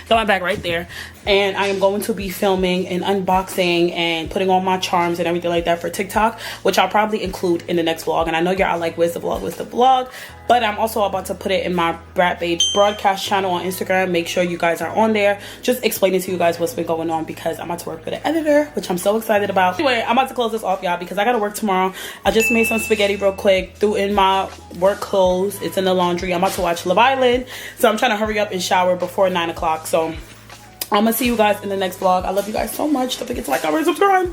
Got my bag right there, and I am going to be filming an unboxing and putting on my charms and everything like that for TikTok, which I'll probably include in the next vlog. And I know y'all are like, where's the vlog, but I'm also about to put it in my Brat Babe broadcast channel on Instagram. Make sure you guys are on there, just explaining to you guys what's been going on, because I'm about to work with an editor, which I'm so excited about. Anyway, I'm about to close this off, y'all, because I gotta work tomorrow. I just made some spaghetti real quick, threw in my work clothes. It's in the laundry. I'm about to watch Love Island, so I'm trying to hurry up and shower before 9 o'clock. So I'm gonna see you guys in the next vlog. I love you guys so much. Don't forget to like, comment, and subscribe.